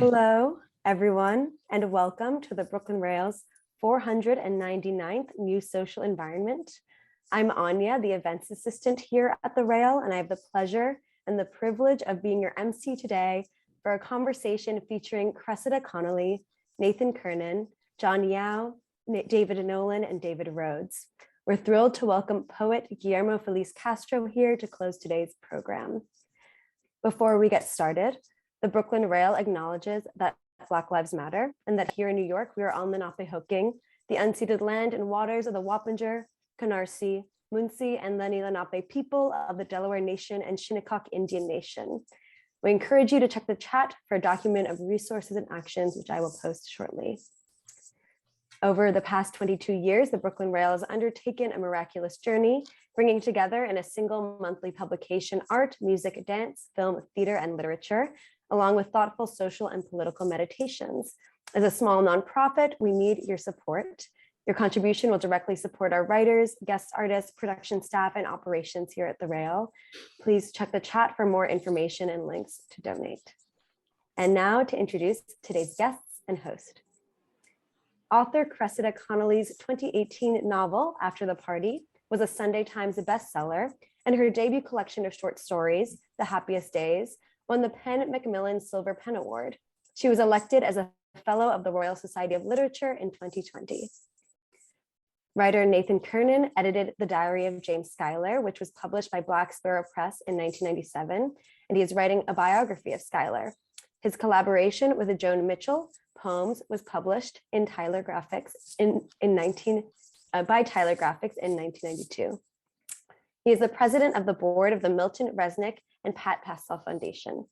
Hello, everyone, and welcome to the Brooklyn Rail's 499th New Social Environment. I'm Anya, the events assistant here at the Rail, and I have the pleasure and the privilege of being your MC today for a conversation featuring Cressida Connolly, Nathan Kernan, John Yau, David Nolan, and David Rhodes. We're thrilled to welcome poet Guillermo Filice Castro here to close today's program. Before we get started, the Brooklyn Rail acknowledges that Black Lives Matter and that here in New York, we are on Lenape-Hoking, the unceded land and waters of the Wappinger, Canarsie, Munsee, and Lenni Lenape people of the Delaware Nation and Shinnecock Indian Nation. We encourage you to check the chat for a document of resources and actions, which I will post shortly. Over the past 22 years, the Brooklyn Rail has undertaken a miraculous journey, bringing together in a single monthly publication art, music, dance, film, theater, and literature, along with thoughtful social and political meditations. As a small nonprofit, we need your support. Your contribution will directly support our writers, guest artists, production staff, and operations here at the Rail. Please check the chat for more information and links to donate. And now to introduce today's guests and host. Author Cressida Connolly's 2018 novel, After the Party, was a Sunday Times bestseller, and her debut collection of short stories, The Happiest Days, won the MacMillan Silver Pen Award. She was elected as a Fellow of the Royal Society of Literature in 2020. Writer Nathan Kernan edited The Diary of James Schuyler, which was published by Black Sparrow Press in 1997, and he is writing a biography of Schuyler. His collaboration with Joan Mitchell, Poems, was published in Tyler Graphics by Tyler Graphics in 1992. He is the president of the board of the Milton, Resnick, and Passlof Foundation.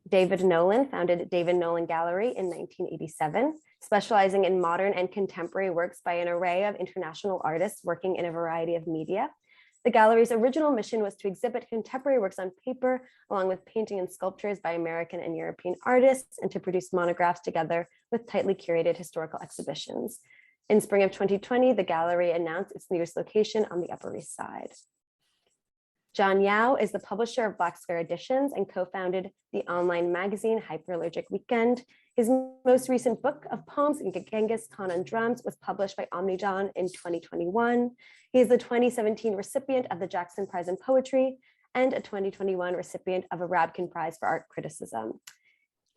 David Nolan founded David Nolan Gallery in 1987, specializing in modern and contemporary works by an array of international artists working in a variety of media. The gallery's original mission was to exhibit contemporary works on paper, along with painting and sculptures by American and European artists, and to produce monographs together with tightly curated historical exhibitions. In spring of 2020, the gallery announced its newest location on the Upper East Side. John Yau is the publisher of Black Square Editions and co-founded the online magazine Hyperallergic Weekend. His most recent book of poems, Genghis Khan on Drums, was published by Omnidon in 2021. He is the 2017 recipient of the Jackson Prize in Poetry and a 2021 recipient of a Rabkin Prize for Art Criticism.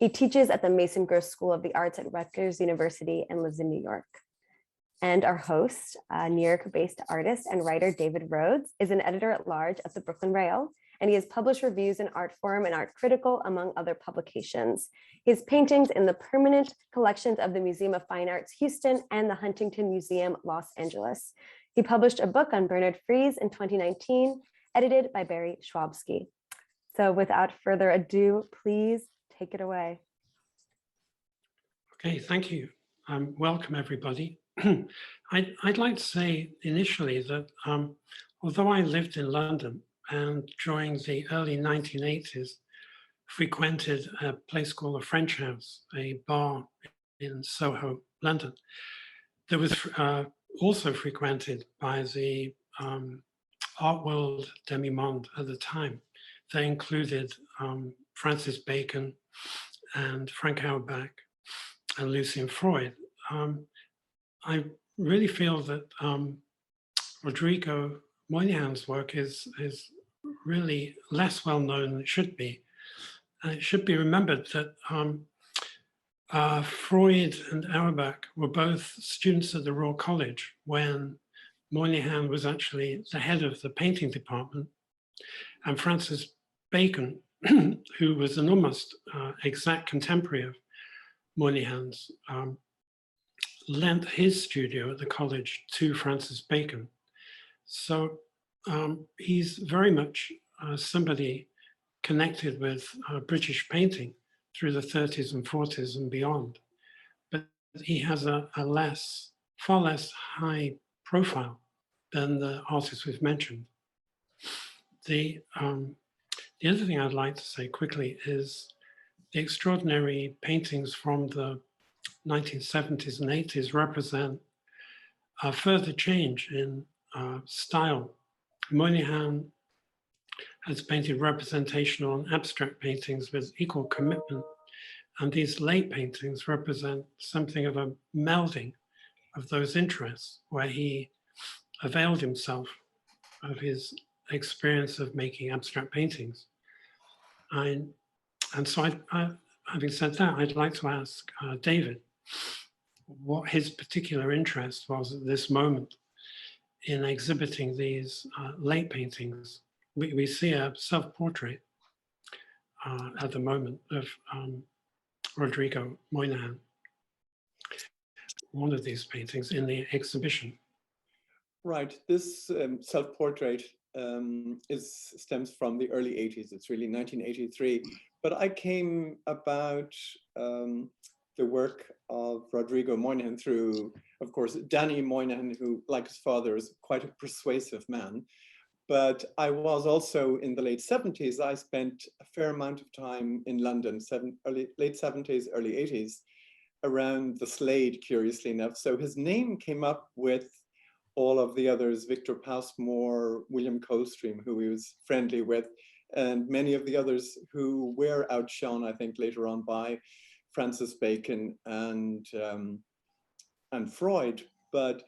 He teaches at the Mason Gross School of the Arts at Rutgers University and lives in New York. And our host, New York-based artist and writer David Rhodes, is an editor-at-large at the Brooklyn Rail, and he has published reviews in Artforum and Art Critical, among other publications. His paintings in the permanent collections of the Museum of Fine Arts Houston and the Huntington Museum, Los Angeles. He published a book on Bernard Fries in 2019, edited by Barry Schwabsky. So without further ado, please take it away. Okay, thank you. Welcome, everybody. I'd like to say initially that although I lived in London and during the early 1980s frequented a place called the French House, a bar in Soho, London, that was also frequented by the art world demi-monde at the time. They included Francis Bacon and Frank Auerbach and Lucian Freud. I really feel that Rodrigo Moynihan's work is really less well known than it should be. And it should be remembered that Freud and Auerbach were both students at the Royal College when Moynihan was actually the head of the painting department. And Francis Bacon, who was an almost exact contemporary of Moynihan's, lent his studio at the college to Francis Bacon. So he's very much somebody connected with British painting through the 30s and 40s and beyond. But he has a far less high profile than the artists we've mentioned. The other thing I'd like to say quickly is the extraordinary paintings from the 1970s and 80s represent a further change in style. Moynihan has painted representational and abstract paintings with equal commitment And these late paintings represent something of a melding of those interests, where he availed himself of his experience of making abstract paintings. And so having said that, I'd like to ask David what his particular interest was at this moment in exhibiting these late paintings. We see a self-portrait at the moment of Rodrigo Moynihan, one of these paintings in the exhibition. Right, this self-portrait stems from the early 80s. It's really 1983. But I came about the work of Rodrigo Moynihan through, of course, Danny Moynihan, who, like his father, is quite a persuasive man. But I was also in the late 70s, I spent a fair amount of time in London, late 70s, early 80s, around the Slade, curiously enough. So his name came up with all of the others, Victor Passmore, William Coldstream, who he was friendly with, and many of the others who were outshone, I think, later on by Francis Bacon and Freud. But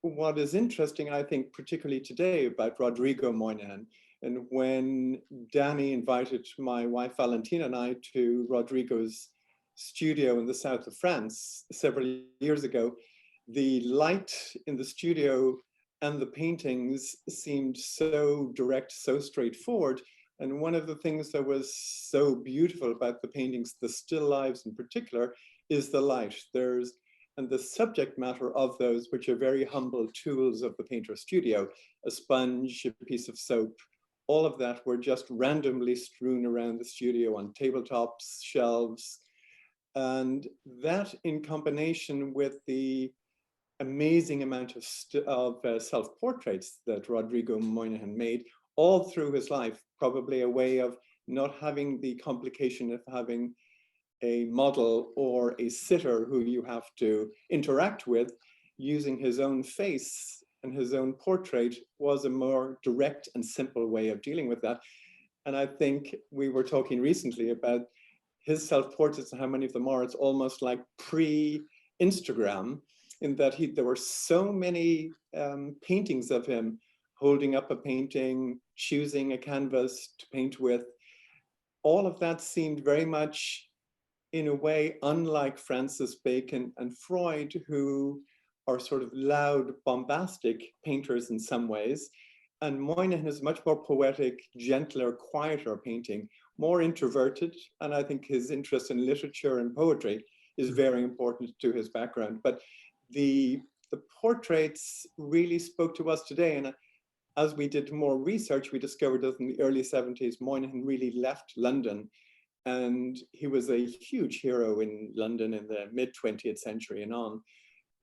what is interesting, I think, particularly today about Rodrigo Moynihan, and when Danny invited my wife Valentina and I to Rodrigo's studio in the south of France several years ago, the light in the studio and the paintings seemed so direct, so straightforward. And one of the things that was so beautiful about the paintings, the still lives in particular, is the light. And the subject matter of those, which are very humble tools of the painter's studio, a sponge, a piece of soap, all of that were just randomly strewn around the studio on tabletops, shelves. And that, in combination with the amazing amount of self-portraits that Rodrigo Moynihan made all through his life, probably a way of not having the complication of having a model or a sitter who you have to interact with, using his own face and his own portrait was a more direct and simple way of dealing with that. And I think we were talking recently about his self-portraits and how many of them are. It's almost like pre-Instagram, in that there were so many paintings of him holding up a painting, choosing a canvas to paint with. All of that seemed very much, in a way, unlike Francis Bacon and Freud, who are sort of loud, bombastic painters in some ways. And Moynihan is much more poetic, gentler, quieter painting, more introverted. And I think his interest in literature and poetry is very important to his background. But the portraits really spoke to us today. And as we did more research, we discovered that in the early 70s, Moynihan really left London. And he was a huge hero in London in the mid-20th century and on.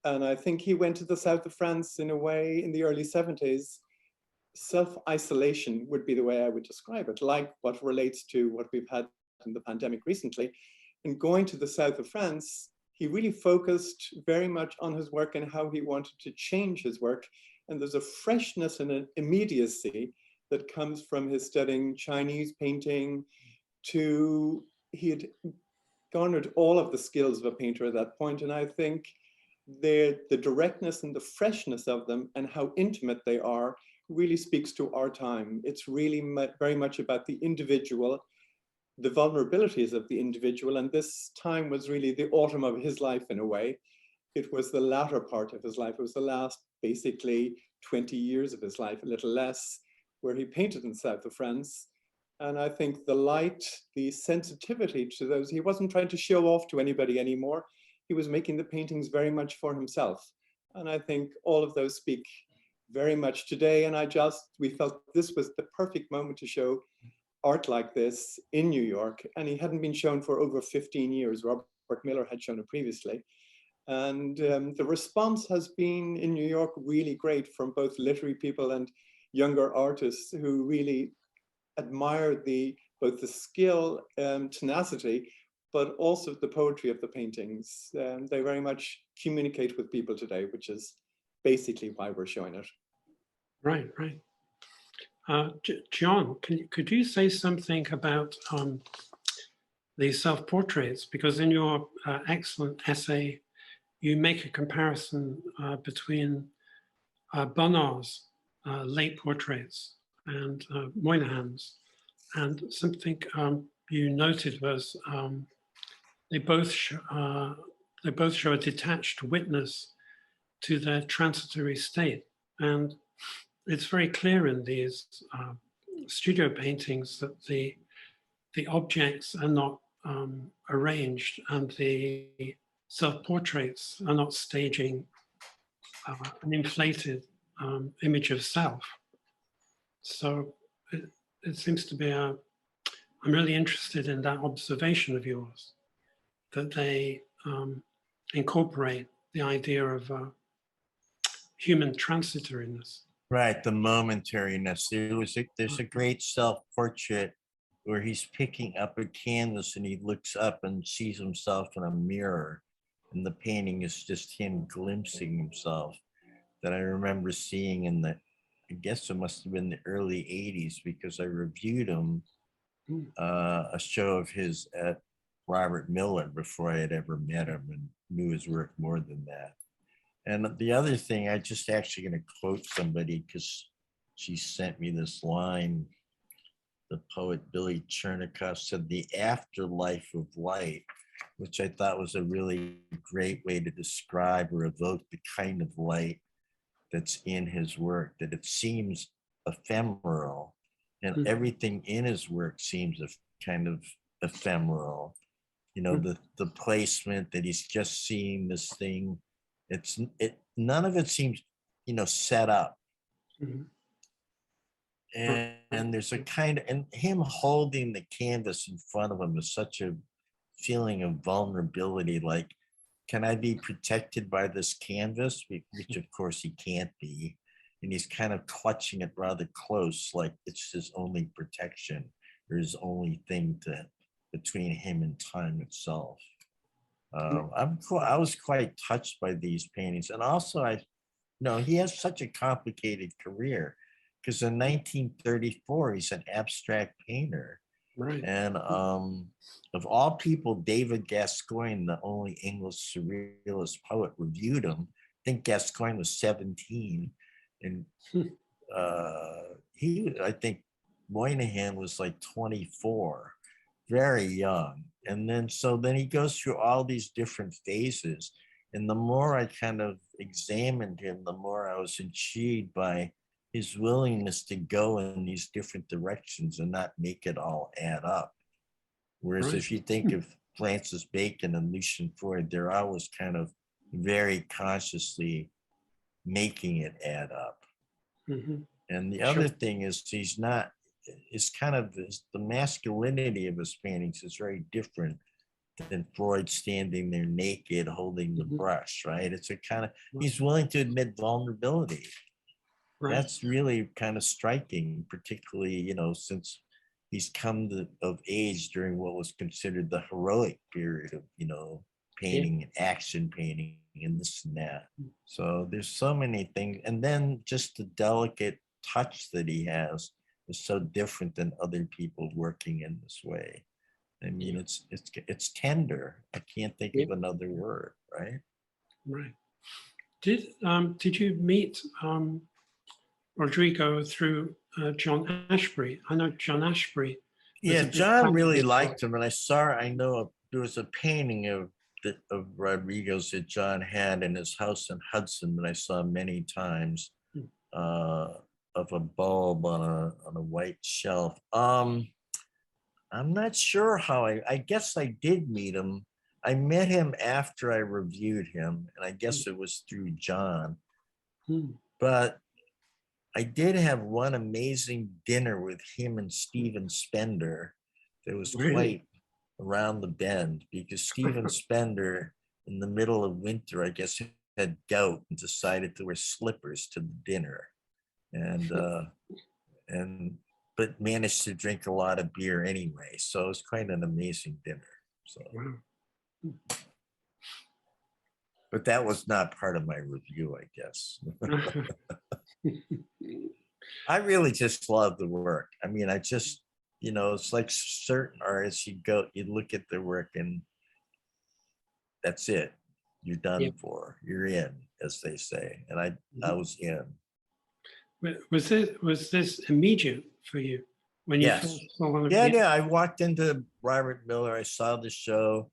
And I think he went to the south of France in a way in the early 70s. Self-isolation would be the way I would describe it, like what relates to what we've had in the pandemic recently. And going to the south of France, he really focused very much on his work and how he wanted to change his work. And there's a freshness and an immediacy that comes from his studying Chinese painting to, he had garnered all of the skills of a painter at that point. And I think the directness and the freshness of them and how intimate they are really speaks to our time. It's really very much about the individual, the vulnerabilities of the individual. And this time was really the autumn of his life in a way. It was the latter part of his life. It was the last basically 20 years of his life, a little less, where he painted in the south of France. And I think the light, the sensitivity to those, he wasn't trying to show off to anybody anymore. He was making the paintings very much for himself. And I think all of those speak very much today. And we felt this was the perfect moment to show art like this in New York. And he hadn't been shown for over 15 years. Robert Miller had shown it previously. And the response has been in New York really great from both literary people and younger artists who really admire both the skill and tenacity, but also the poetry of the paintings. They very much communicate with people today, which is basically why we're showing it. Right, right. John, could you say something about the self-portraits, because in your excellent essay, you make a comparison between Bonnard's late portraits and Moynihan's. And something you noted was they both show a detached witness to their transitory state. And it's very clear in these studio paintings that the objects are not arranged, and the self-portraits are not staging an inflated image of self. So it seems to be I'm really interested in that observation of yours, that they incorporate the idea of human transitoriness. Right, the momentariness. There's a great self-portrait where he's picking up a canvas and he looks up and sees himself in a mirror, and the painting is just him glimpsing himself, that I remember seeing in the, I guess it must have been the early 80s, because I reviewed him, a show of his at Robert Miller before I had ever met him and knew his work more than that. And the other thing, I just actually going to quote somebody because she sent me this line. The poet Billy Chernikoff said, "The afterlife of light," which I thought was a really great way to describe or evoke the kind of light that's in his work, that it seems ephemeral, and everything in his work seems kind of ephemeral. You know, the placement that he's just seeing this thing, none of it seems, you know, set up. And there's a kind of, and him holding the canvas in front of him is such a feeling of vulnerability, like, can I be protected by this canvas? Which of course he can't be. And he's kind of clutching it rather close, like it's his only protection, or his only thing between him and time itself. I was quite touched by these paintings. And also, he has such a complicated career, because in 1934, he's an abstract painter. Right. And of all people, David Gascoigne, the only English surrealist poet, reviewed him. I think Gascoigne was 17. And I think Moynihan was like 24, very young. And then he goes through all these different phases. And the more I kind of examined him, the more I was intrigued by his willingness to go in these different directions and not make it all add up. Whereas if you think of Francis Bacon and Lucian Freud, they're always kind of very consciously making it add up. And the other thing is, the masculinity of his paintings is very different than Freud standing there naked holding the brush, right? It's he's willing to admit vulnerability. Right. That's really kind of striking, particularly, since he's come of age during what was considered the heroic period of, painting and action painting and this and that. So there's so many things. And then just the delicate touch that he has is so different than other people working in this way. I mean, it's tender. I can't think of another word, right? Right. Did you meet Rodrigo through John Ashbery? I know John Ashbery. Yeah, John really liked him, and I know there was a painting of Rodrigo's that John had in his house in Hudson that I saw many times, of a bulb on a white shelf. I'm not sure how I guess I did meet him. I met him after I reviewed him, and I guess it was through John. But I did have one amazing dinner with him and Stephen Spender that was quite around the bend, because Stephen Spender, in the middle of winter, I guess, had gout and decided to wear slippers to the dinner, but managed to drink a lot of beer anyway. So it was quite an amazing dinner. So, but that was not part of my review, I guess. I really just love the work. I mean, you know, it's like certain artists, you look at their work and that's it. You're done for. You're in, as they say. And I was in. Was this immediate for you when you Yes. first saw one of Yeah, the- yeah. I walked into Robert Miller. I saw the show.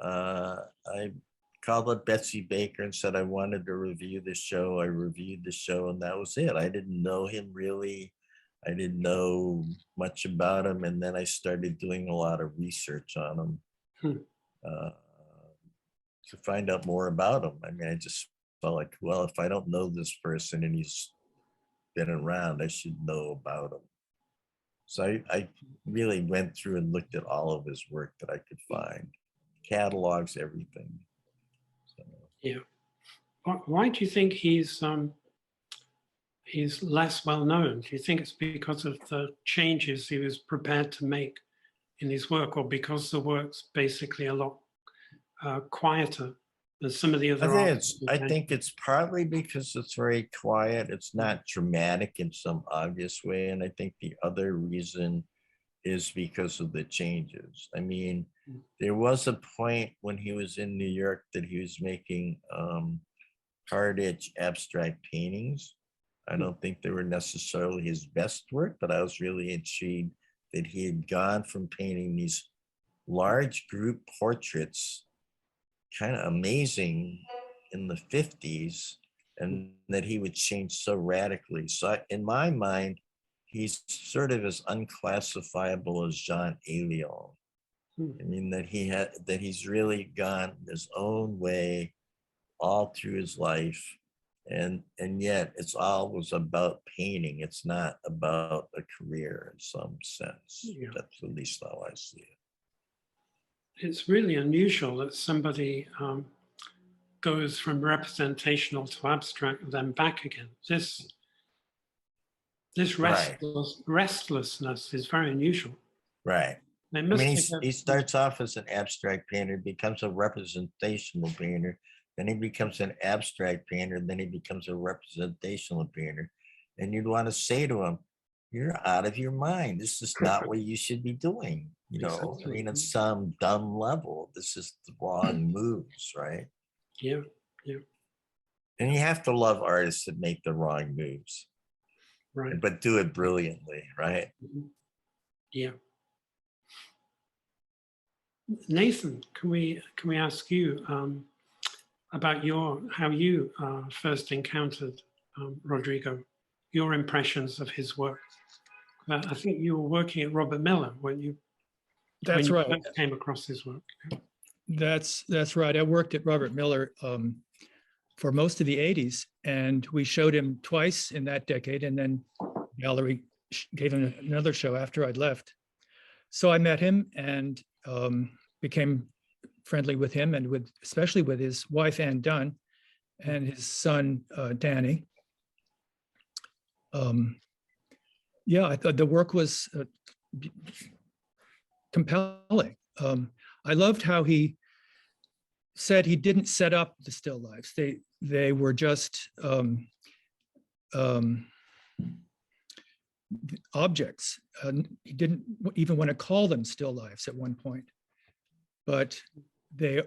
I called up Betsy Baker and said I wanted to review the show. I reviewed the show, and that was it. I didn't know him really. I didn't know much about him, and then I started doing a lot of research on him to find out more about him. I mean, I just felt like, well, if I don't know this person and he's been around, I should know about him. So I really went through and looked at all of his work that I could find, catalogs, everything. So. Yeah. Why do you think he's less well known? Do you think it's because of the changes he was prepared to make in his work, or because the work's basically a lot quieter than some of the other artists? I think it's partly because it's very quiet. It's not dramatic in some obvious way. And I think the other reason is because of the changes. I mean, there was a point when he was in New York that he was making hard edge abstract paintings. I don't think they were necessarily his best work, but I was really intrigued that he had gone from painting these large group portraits, kind of amazing in the 50s, and that he would change so radically. So in my mind, he's sort of as unclassifiable as Jean Alion. I mean, that he's really gone his own way all through his life. And yet it's always about painting. It's not about a career in some sense. Yeah. That's at least how I see it. It's really unusual that somebody goes from representational to abstract, then back again. This restlessness is very unusual. Right. I mean, he starts off as an abstract painter, becomes a representational painter, then he becomes an abstract painter, then he becomes a representational painter. And you'd want to say to him, you're out of your mind. This is not what you should be doing. You know, exactly. I mean, at some dumb level, this is the wrong moves, right? Yeah, yeah. And you have to love artists that make the wrong moves, right? But do it brilliantly, right? Yeah. Nathan, can we ask you about how you first encountered Rodrigo, your impressions of his work? I think you were working at Robert Miller when you first came across his work. That's right. I worked at Robert Miller for most of the 80s, and we showed him twice in that decade, and then the gallery gave him another show after I'd left. So I met him and became friendly with him, and especially with his wife Ann Dunn and his son Danny. Yeah, I thought the work was compelling. I loved how he said he didn't set up the still lifes. They were just objects. He didn't even want to call them still lifes at one point, but they're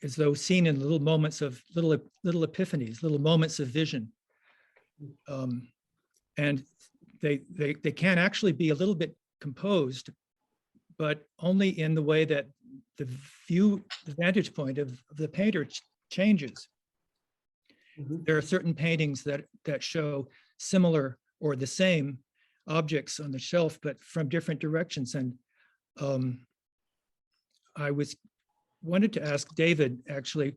as though seen in little moments of little epiphanies, little moments of vision. And they can actually be a little bit composed, but only in the way that the vantage point of the painter changes. Mm-hmm. There are certain paintings that show similar or the same objects on the shelf, but from different directions. And I wanted to ask David, actually,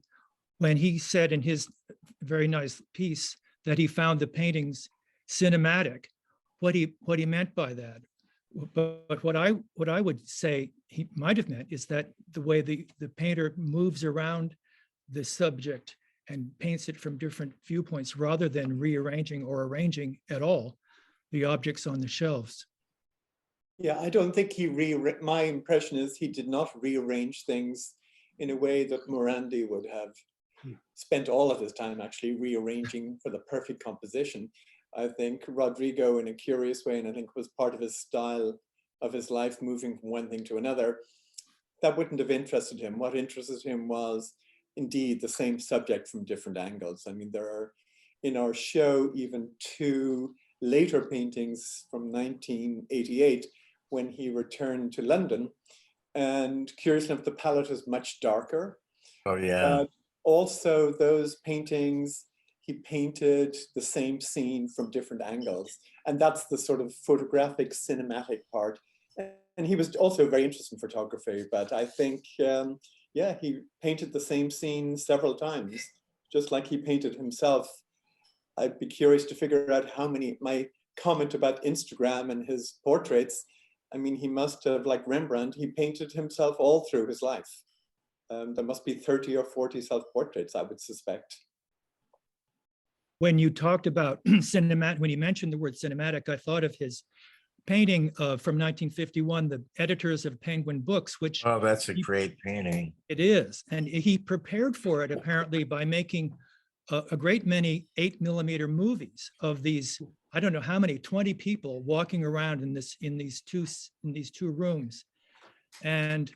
when he said in his very nice piece that he found the paintings cinematic, what he meant by that. But what I would say he might have meant is that the way the painter moves around the subject and paints it from different viewpoints rather than rearranging or arranging at all the objects on the shelves. Yeah, I don't think my impression is he did not rearrange things in a way that Morandi would have spent all of his time actually rearranging for the perfect composition. I think Rodrigo, in a curious way, and I think was part of his style of his life, moving from one thing to another, that wouldn't have interested him. What interested him was indeed the same subject from different angles. I mean, there are in our show even two later paintings from 1988 when he returned to London. And curiously enough, the palette is much darker. Oh, yeah. But also those paintings, he painted the same scene from different angles. And that's the sort of photographic cinematic part. And he was also very interested in photography, but I think, yeah, he painted the same scene several times, just like he painted himself. I'd be curious to figure out how many, my comment about Instagram and his portraits, I mean, he must have, like Rembrandt, he painted himself all through his life. There must be 30 or 40 self-portraits, I would suspect. When you talked about cinematic, when you mentioned the word cinematic, I thought of his painting from 1951, The Editors of Penguin Books, which— Oh, that's a great painting. It is. And he prepared for it apparently by making a great many 8mm movies of these, I don't know how many, 20 people walking around in these two rooms. And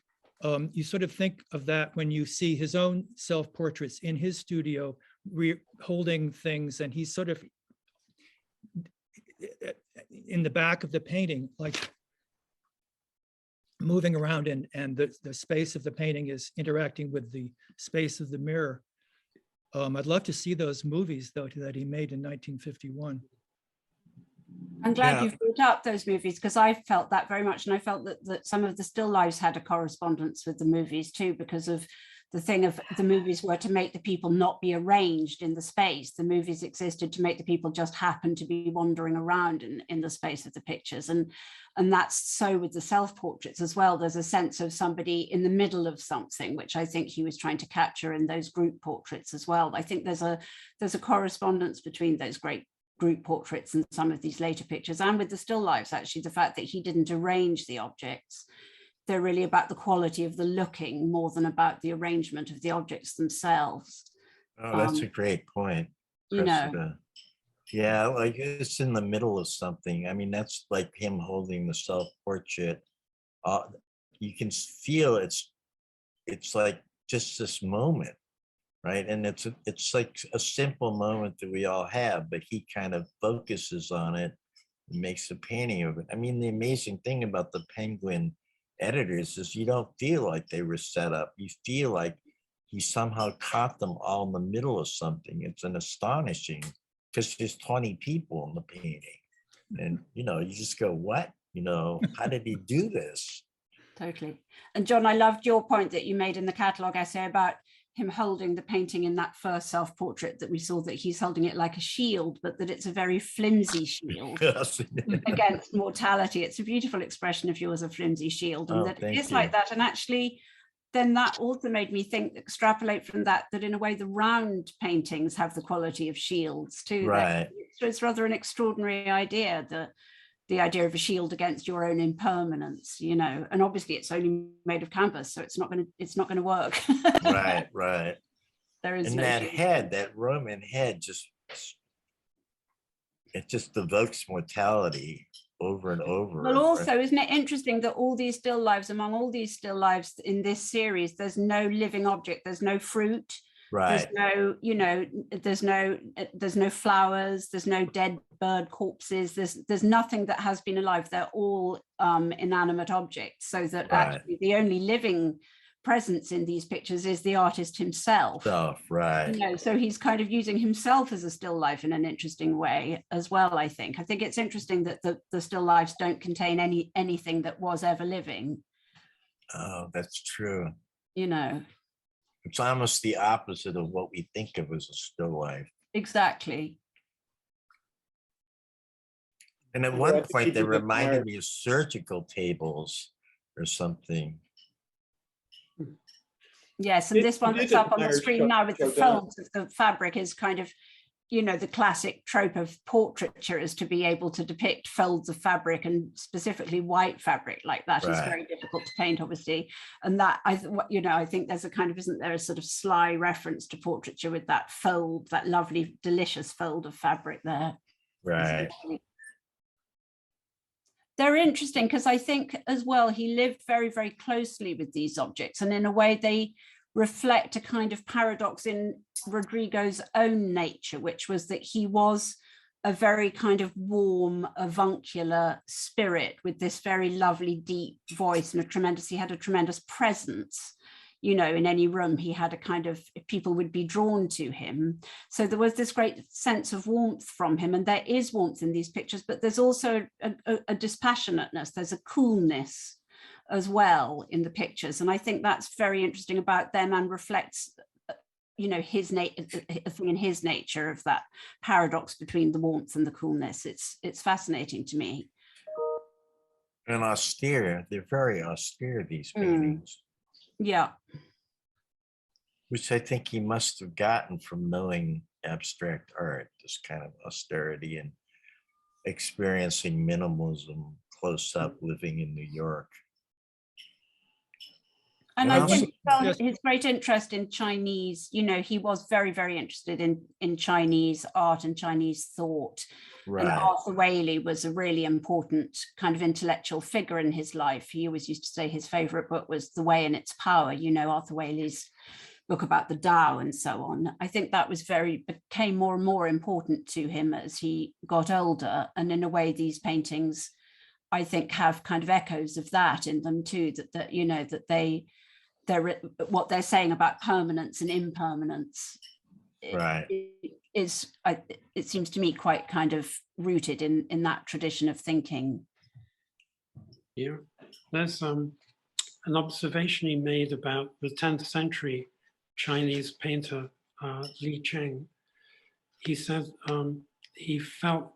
you sort of think of that when you see his own self-portraits in his studio, holding things, and he's sort of in the back of the painting, like moving around, and the space of the painting is interacting with the space of the mirror. I'd love to see those movies, though, that he made in 1951. I'm glad you've brought up those movies, because I felt that very much, and I felt that some of the still lives had a correspondence with the movies too, because of the thing of the movies were to make the people not be arranged in the space. The movies existed to make the people just happen to be wandering around in the space of the pictures. And that's so with the self-portraits as well. There's a sense of somebody in the middle of something, which I think he was trying to capture in those group portraits as well. I think there's a correspondence between those great group portraits and some of these later pictures, and with the still lives, actually, the fact that he didn't arrange the objects. They're really about the quality of the looking more than about the arrangement of the objects themselves. Oh, that's a great point. You know, yeah, like it's in the middle of something. I mean, that's like him holding the self-portrait. You can feel it's like just this moment, right? And it's like a simple moment that we all have, but he kind of focuses on it and makes a painting of it. I mean, the amazing thing about the Penguin editors is you don't feel like they were set up. You feel like he somehow caught them all in the middle of something. It's an astonishing, because there's 20 people in the painting, and you just go, what? How did he do this? Totally. And John, I loved your point that you made in the catalogue essay about him holding the painting in that first self-portrait that we saw, that he's holding it like a shield, but that it's a very flimsy shield against mortality. It's a beautiful expression of yours, a flimsy shield, and that it is like that. And actually, then that also made me think, extrapolate from that in a way the round paintings have the quality of shields too. Right. So it's rather an extraordinary idea, the idea of a shield against your own impermanence, and obviously it's only made of canvas, so it's not going to work. right. There is and no that shield. head, that Roman head, it just evokes mortality over and over. Well, also, isn't it interesting that all these still lives, among all these still lives in this series, there's no living object, there's no fruit. Right. There's no flowers, there's no dead bird corpses, there's nothing that has been alive. They're all inanimate objects, so that actually the only living presence in these pictures is the artist himself. Right. So he's kind of using himself as a still life in an interesting way as well. I think it's interesting that the still lives don't contain anything that was ever living. Oh, that's true. It's almost the opposite of what we think of as a still life. Exactly. And at one point, they reminded me of surgical tables or something. Yes, and this one that's up on the screen now with the folds of the fabric is kind of, the classic trope of portraiture is to be able to depict folds of fabric, and specifically white fabric like that is very difficult to paint, obviously. And that, I think there's a kind of, isn't there a sort of sly reference to portraiture with that fold, that lovely, delicious fold of fabric there? Right. They're interesting because I think as well, he lived very, very closely with these objects, and in a way they reflect a kind of paradox in Rodrigo's own nature, which was that he was a very kind of warm, avuncular spirit with this very lovely deep voice and he had a tremendous presence. You know, in any room, he had a kind of, people would be drawn to him. So there was this great sense of warmth from him. And there is warmth in these pictures, but there's also a dispassionateness, there's a coolness as well in the pictures. And I think that's very interesting about them and reflects, you know, a thing in his nature of that paradox between the warmth and the coolness. It's fascinating to me. And austere, they're very austere, these paintings. Yeah. Which I think he must have gotten from knowing abstract art, this kind of austerity and experiencing minimalism close up living in New York. And And I think Yes. his great interest in Chinese, you know, he was very, very interested in Chinese art and Chinese thought. And Right. Arthur Waley was a really important kind of intellectual figure in his life. He always used to say his favorite book was The Way and Its Power, you know, Arthur Waley's book about the Tao and so on. I think that was became more and more important to him as he got older. And in a way, these paintings, I think, have kind of echoes of that in them too, that you know, that they're what they're saying about permanence and impermanence. Right. It seems to me quite kind of rooted in that tradition of thinking. Yeah, there's an observation he made about the 10th century Chinese painter Li Cheng. He said he felt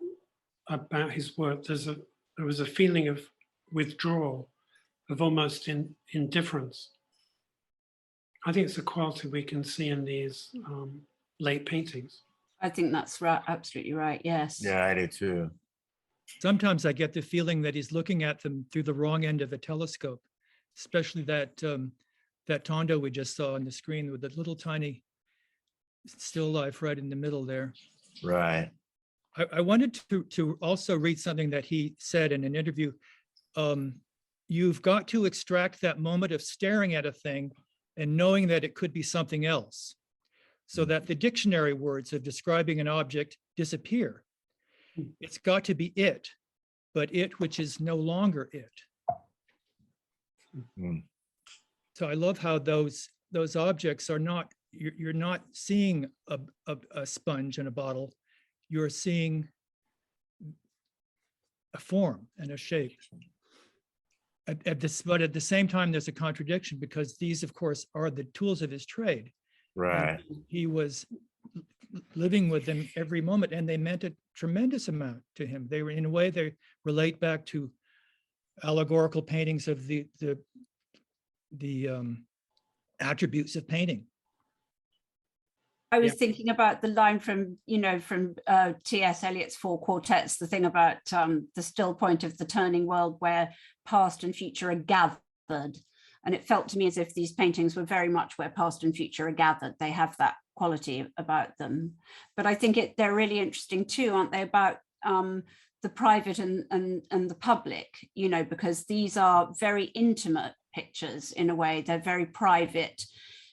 about his work there was a feeling of withdrawal, of almost indifference. I think it's a quality we can see in these late paintings. I think that's right, absolutely right. Yes. Yeah, I do too. Sometimes I get the feeling that he's looking at them through the wrong end of a telescope, especially that Tondo we just saw on the screen with the little tiny still life right in the middle there. Right. I wanted to also read something that he said in an interview. You've got to extract that moment of staring at a thing and knowing that it could be something else, so that the dictionary words of describing an object disappear. It's got to be it, but it which is no longer it. Mm. So I love how those objects are not, you're not seeing a sponge in a bottle, you're seeing a form and a shape. But at the same time, there's a contradiction because these, of course, are the tools of his trade. Right. And he was living with them every moment, and they meant a tremendous amount to him. They were, in a way, they relate back to allegorical paintings of the attributes of painting. I was thinking about the line from T.S. Eliot's Four Quartets, the thing about the still point of the turning world where past and future are gathered. And it felt to me as if these paintings were very much where past and future are gathered. They have that quality about them. But I think they're really interesting too, aren't they, about the private and the public, you know, because these are very intimate pictures in a way. They're very private.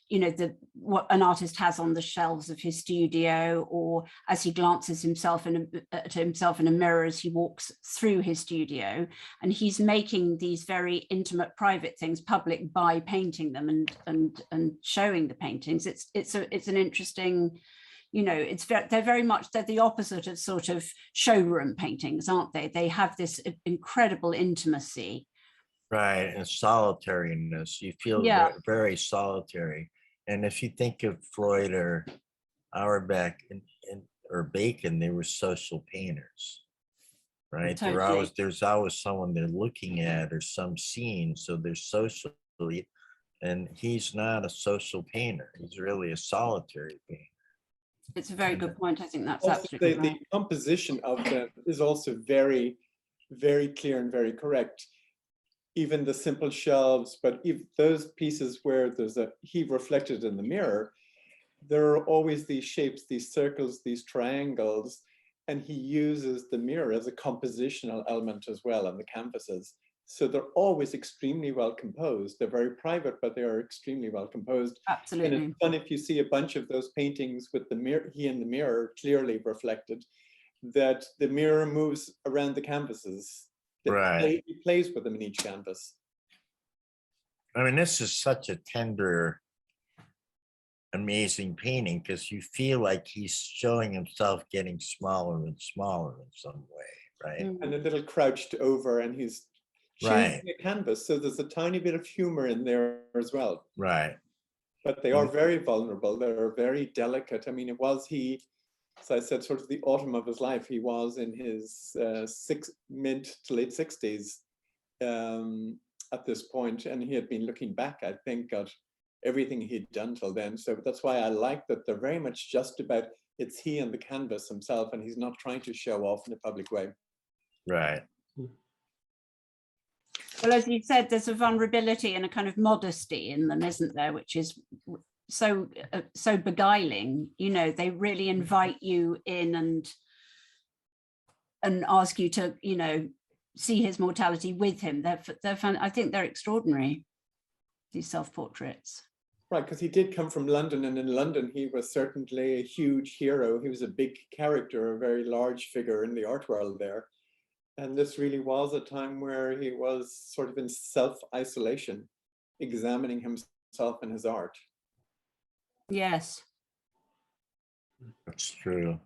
You know, what an artist has on the shelves of his studio, or as he glances at himself in a mirror as he walks through his studio, and he's making these very intimate, private things public by painting them and showing the paintings. It's an interesting, you know, they're the opposite of sort of showroom paintings, aren't they? They have this incredible intimacy. Right, and solitariness. You feel very solitary. And if you think of Freud or Auerbach or Bacon, they were social painters, right? Totally. There's always someone they're looking at or some scene, so they're socially. And he's not a social painter. He's really a solitary painter. It's a very good point. I think that's Also, absolutely right. the composition of them is also very, very clear and very correct. Even the simple shelves, but if those pieces where there's he reflected in the mirror, there are always these shapes, these circles, these triangles, And he uses the mirror as a compositional element as well on the canvases. So they're always extremely well composed. They're very private, but they are extremely well composed. Absolutely. And it's fun if you see a bunch of those paintings with the mirror, he in the mirror clearly reflected, that the mirror moves around the canvases. Right. He plays with them in each canvas. I mean, this is such a tender, amazing painting because you feel like he's showing himself getting smaller and smaller in some way, right? And a little crouched over, and he's choosing a canvas. So there's a tiny bit of humor in there as well. Right. But they are very vulnerable. They're very delicate. I mean, he, as I said, sort of the autumn of his life. He was in his mid to late 60s at this point, and he had been looking back, I think, at everything he'd done till then. So that's why I like that they're very much just about, it's he and the canvas himself, and he's not trying to show off in a public way. Right. Well, as you said, there's a vulnerability and a kind of modesty in them, isn't there, which is so beguiling. You know, they really invite you in and ask you to, you know, see his mortality with him. They're fun. I think they're extraordinary, these self-portraits. Right, because he did come from London, and in London he was certainly a huge hero. He was a big character, a very large figure in the art world there. And this really was a time where he was sort of in self-isolation, examining himself and his art. Yes. That's true.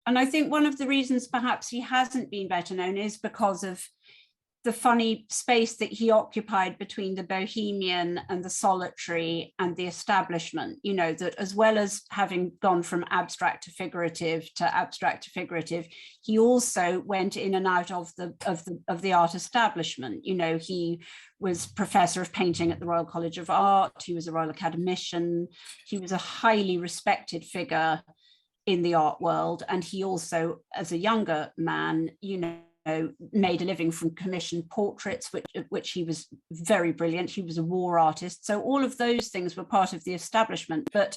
And I think one of the reasons perhaps he hasn't been better known is because of the funny space that he occupied between the bohemian and the solitary and the establishment, you know, that as well as having gone from abstract to figurative, he also went in and out of the art establishment. You know, he was professor of painting at the Royal College of Art, he was a Royal Academician, he was a highly respected figure in the art world, and he also, as a younger man, you know, made a living from commissioned portraits, which he was very brilliant. He was a war artist. So all of those things were part of the establishment, but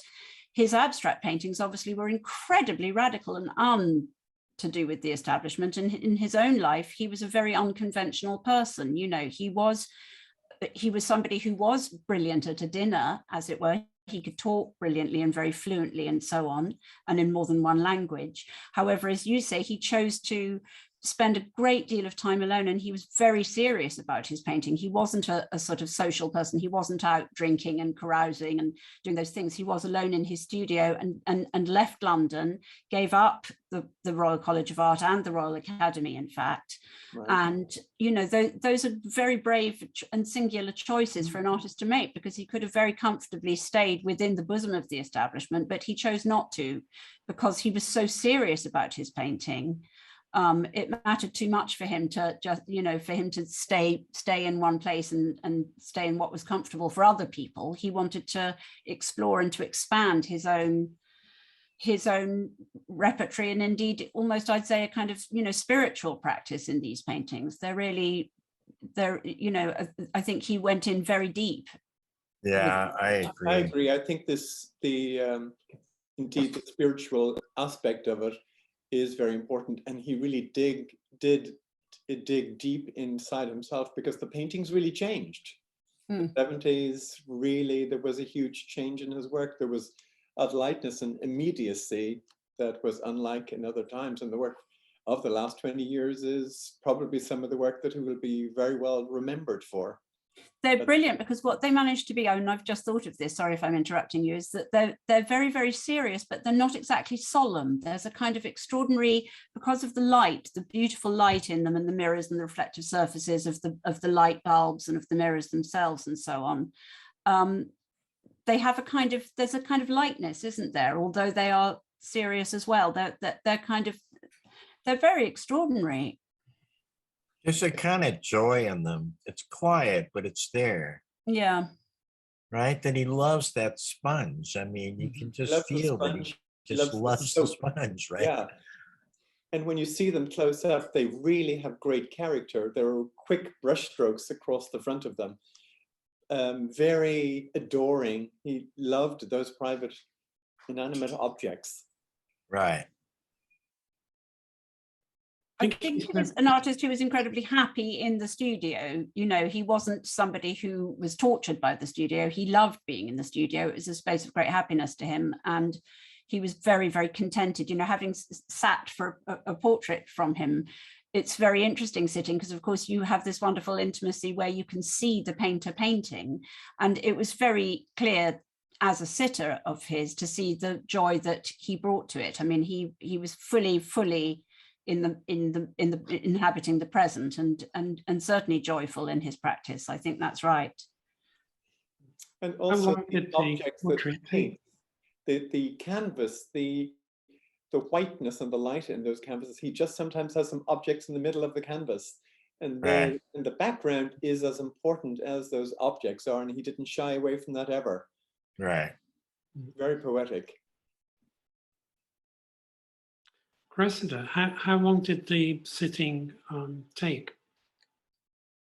his abstract paintings obviously were incredibly radical and to do with the establishment. And in his own life, he was a very unconventional person. You know, he was somebody who was brilliant at a dinner, as it were. He could talk brilliantly and very fluently and so on, and in more than one language. However, as you say, he chose to spend a great deal of time alone, and he was very serious about his painting. He wasn't a sort of social person. He wasn't out drinking and carousing and doing those things. He was alone in his studio and left London, gave up the Royal College of Art and the Royal Academy, in fact. Right. And, you know, those are very brave and singular choices for an artist to make, because he could have very comfortably stayed within the bosom of the establishment, but he chose not to, because he was so serious about his painting. It mattered too much for him to just, you know, for him to stay in one place and stay in what was comfortable for other people. He wanted to explore and to expand his own repertoire, and indeed almost, I'd say, a kind of, you know, spiritual practice in these paintings. They're, you know, I think he went in very deep. Yeah, I agree. I think indeed the spiritual aspect of it is very important, and he really did dig deep inside himself, because the paintings really changed. The 70s, really, there was a huge change in his work. There was a lightness and immediacy that was unlike in other times, and the work of the last 20 years is probably some of the work that he will be very well remembered for. They're brilliant, because what they managed to be, and I've just thought of this, sorry if I'm interrupting you, is that they're very, very serious, but they're not exactly solemn. There's a kind of extraordinary, because of the light, the beautiful light in them, and the mirrors and the reflective surfaces of the light bulbs and of the mirrors themselves and so on. They have there's a kind of lightness, isn't there? Although they are serious as well. They're very extraordinary. There's a kind of joy in them. It's quiet, but it's there. Yeah. Right? That he loves that sponge. I mean, you can just feel that he just loves the sponge, right? Yeah. And when you see them close up, they really have great character. There are quick brush strokes across the front of them. Very adoring. He loved those private inanimate objects. Right. I think he was an artist who was incredibly happy in the studio. You know, he wasn't somebody who was tortured by the studio. He loved being in the studio. It was a space of great happiness to him. And he was very, very contented, you know, having sat for a portrait from him. It's very interesting sitting because, of course, you have this wonderful intimacy where you can see the painter painting. And it was very clear as a sitter of his to see the joy that he brought to it. I mean, he was fully inhabiting the present and certainly joyful in his practice. I think that's right. And also the objects that he paints, the canvas, the whiteness and the light in those canvases. He just sometimes has some objects in the middle of the canvas, and then the background is as important as those objects are, and he didn't shy away from that ever. Right. Very poetic. Cressida, how long did the sitting take?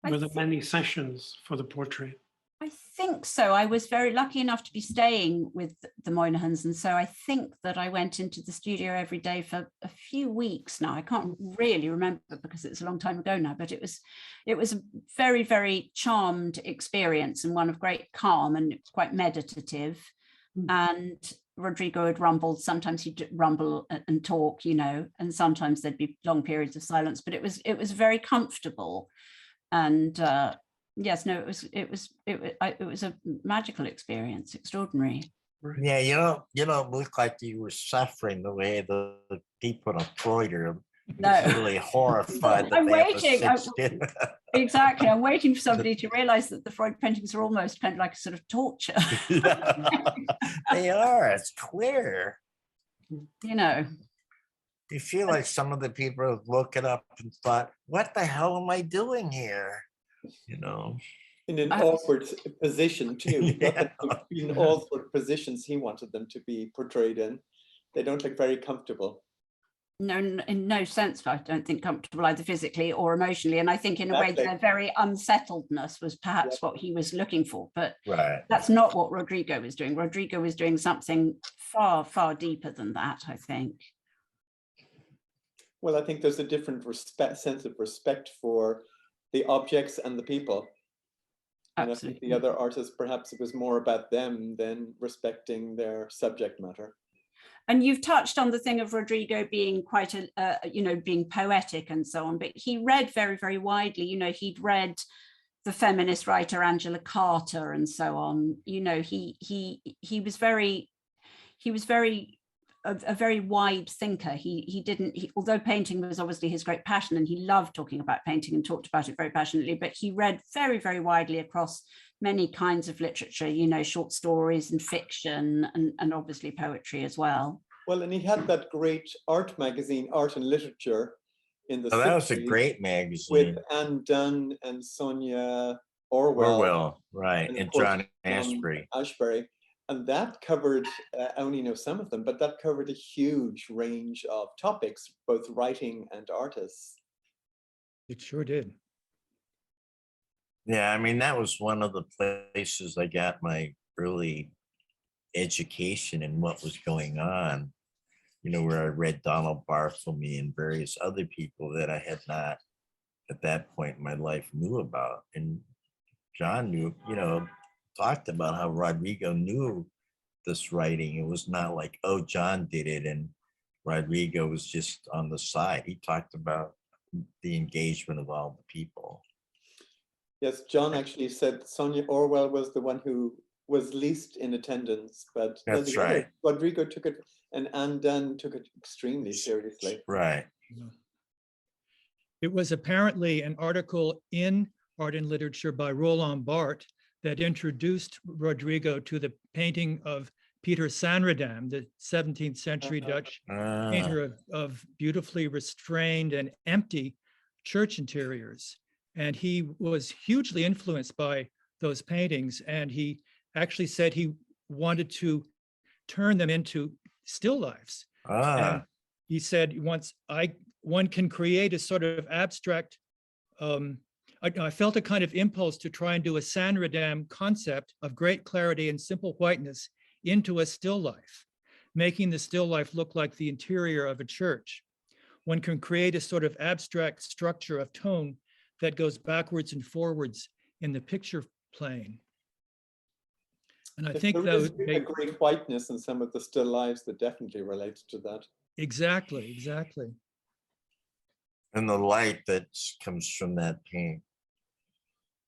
Were there many sessions for the portrait? I think so. I was very lucky enough to be staying with the Moynihans, and so I think that I went into the studio every day for a few weeks now. I can't really remember because it's a long time ago now, but it was a very, very charmed experience and one of great calm, and it was quite meditative. And Rodrigo had rumbled. Sometimes he'd rumble and talk, you know, and sometimes there'd be long periods of silence, but it was very comfortable. And yes, no, it was a magical experience, extraordinary. Yeah, you don't look like you were suffering the way the people on Freud are. No. Really horrified. I'm waiting. Exactly. I'm waiting for somebody to realize that the Freud paintings are almost kind of like a sort of torture. They are. It's clear. You know. You feel like some of the people look it up and thought, "What the hell am I doing here?" You know. In an awkward position too. Yeah. In all sorts of positions he wanted them to be portrayed in. They don't look very comfortable. No, in no sense, I don't think comfortable either physically or emotionally. And I think in a way their very unsettledness was perhaps what he was looking for. But that's not what Rodrigo was doing. Rodrigo was doing something far, far deeper than that, I think. Well, I think there's a different sense of respect for the objects and the people. And I think the other artists, perhaps it was more about them than respecting their subject matter. And you've touched on the thing of Rodrigo being quite being poetic and so on, but he read very, very widely. You know, he'd read the feminist writer Angela Carter and so on. You know, he was a very wide thinker. Although painting was obviously his great passion, and he loved talking about painting and talked about it very passionately, but he read very, very widely across many kinds of literature, you know, short stories and fiction and obviously poetry as well. Well, and he had that great art magazine, Art and Literature, in the 60s. That was a great magazine. With Anne Dunn and Sonia Orwell. Right, and John Ashbery. And that covered, I only know some of them, but that covered a huge range of topics, both writing and artists. It sure did. Yeah, I mean, that was one of the places I got my early education in what was going on, you know, where I read Donald Barthelme and various other people that I had not at that point in my life knew about. And John knew, you know, talked about how Rodrigo knew this writing. It was not like, oh, John did it and Rodrigo was just on the side. He talked about the engagement of all the people. Yes, John actually said Sonia Orwell was the one who was least in attendance, but that's right. Rodrigo took it, and Anne Dunn took it extremely seriously. Right. It was apparently an article in Art and Literature by Roland Barthes that introduced Rodrigo to the painting of Peter Sanredam, the 17th century Dutch painter of beautifully restrained and empty church interiors. And he was hugely influenced by those paintings. And he actually said he wanted to turn them into still lifes. And he said, one can create a sort of abstract, I felt a kind of impulse to try and do a Sanredam concept of great clarity and simple whiteness into a still life, making the still life look like the interior of a church. one can create a sort of abstract structure of tone that goes backwards and forwards in the picture plane. And I think there is that a great whiteness in some of the still lives that definitely relates to that. exactly. And the light that comes from that paint,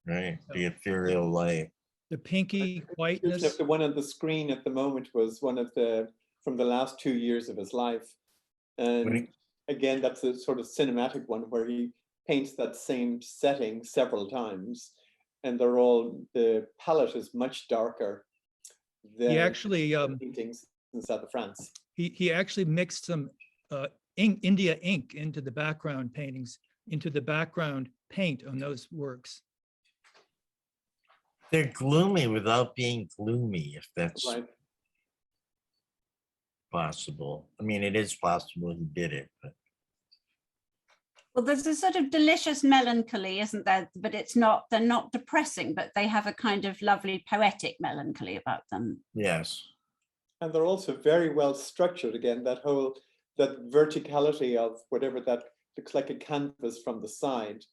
right? The ethereal light. The pinky whiteness. The one on the screen at the moment was one of from the last 2 years of his life. And again, that's a sort of cinematic one where he paints that same setting several times. And the palette is much darker than He actually paintings in the south of France. he actually mixed some India ink into the background paintings, into the background paint on those works. They're gloomy without being gloomy, if that's Right. possible. I mean, it is possible he did it, but Well, there's a sort of delicious melancholy, isn't there? But they're not depressing, but they have a kind of lovely poetic melancholy about them. yes. And they're also very well structured. Again, that verticality of whatever that looks like a canvas from the side,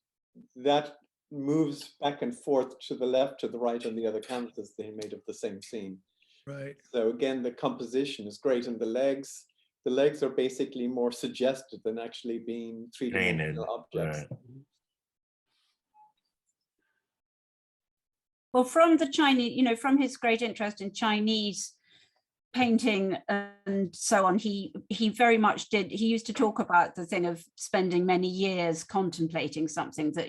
that moves back and forth to the left, to the right, on the other canvases they made of the same scene. Right. So again, the composition is great, and the legs are basically more suggested than actually being three-dimensional objects. Right. Well, from the Chinese, from his great interest in Chinese painting and so on, he very much did. He used to talk about the thing of spending many years contemplating something that,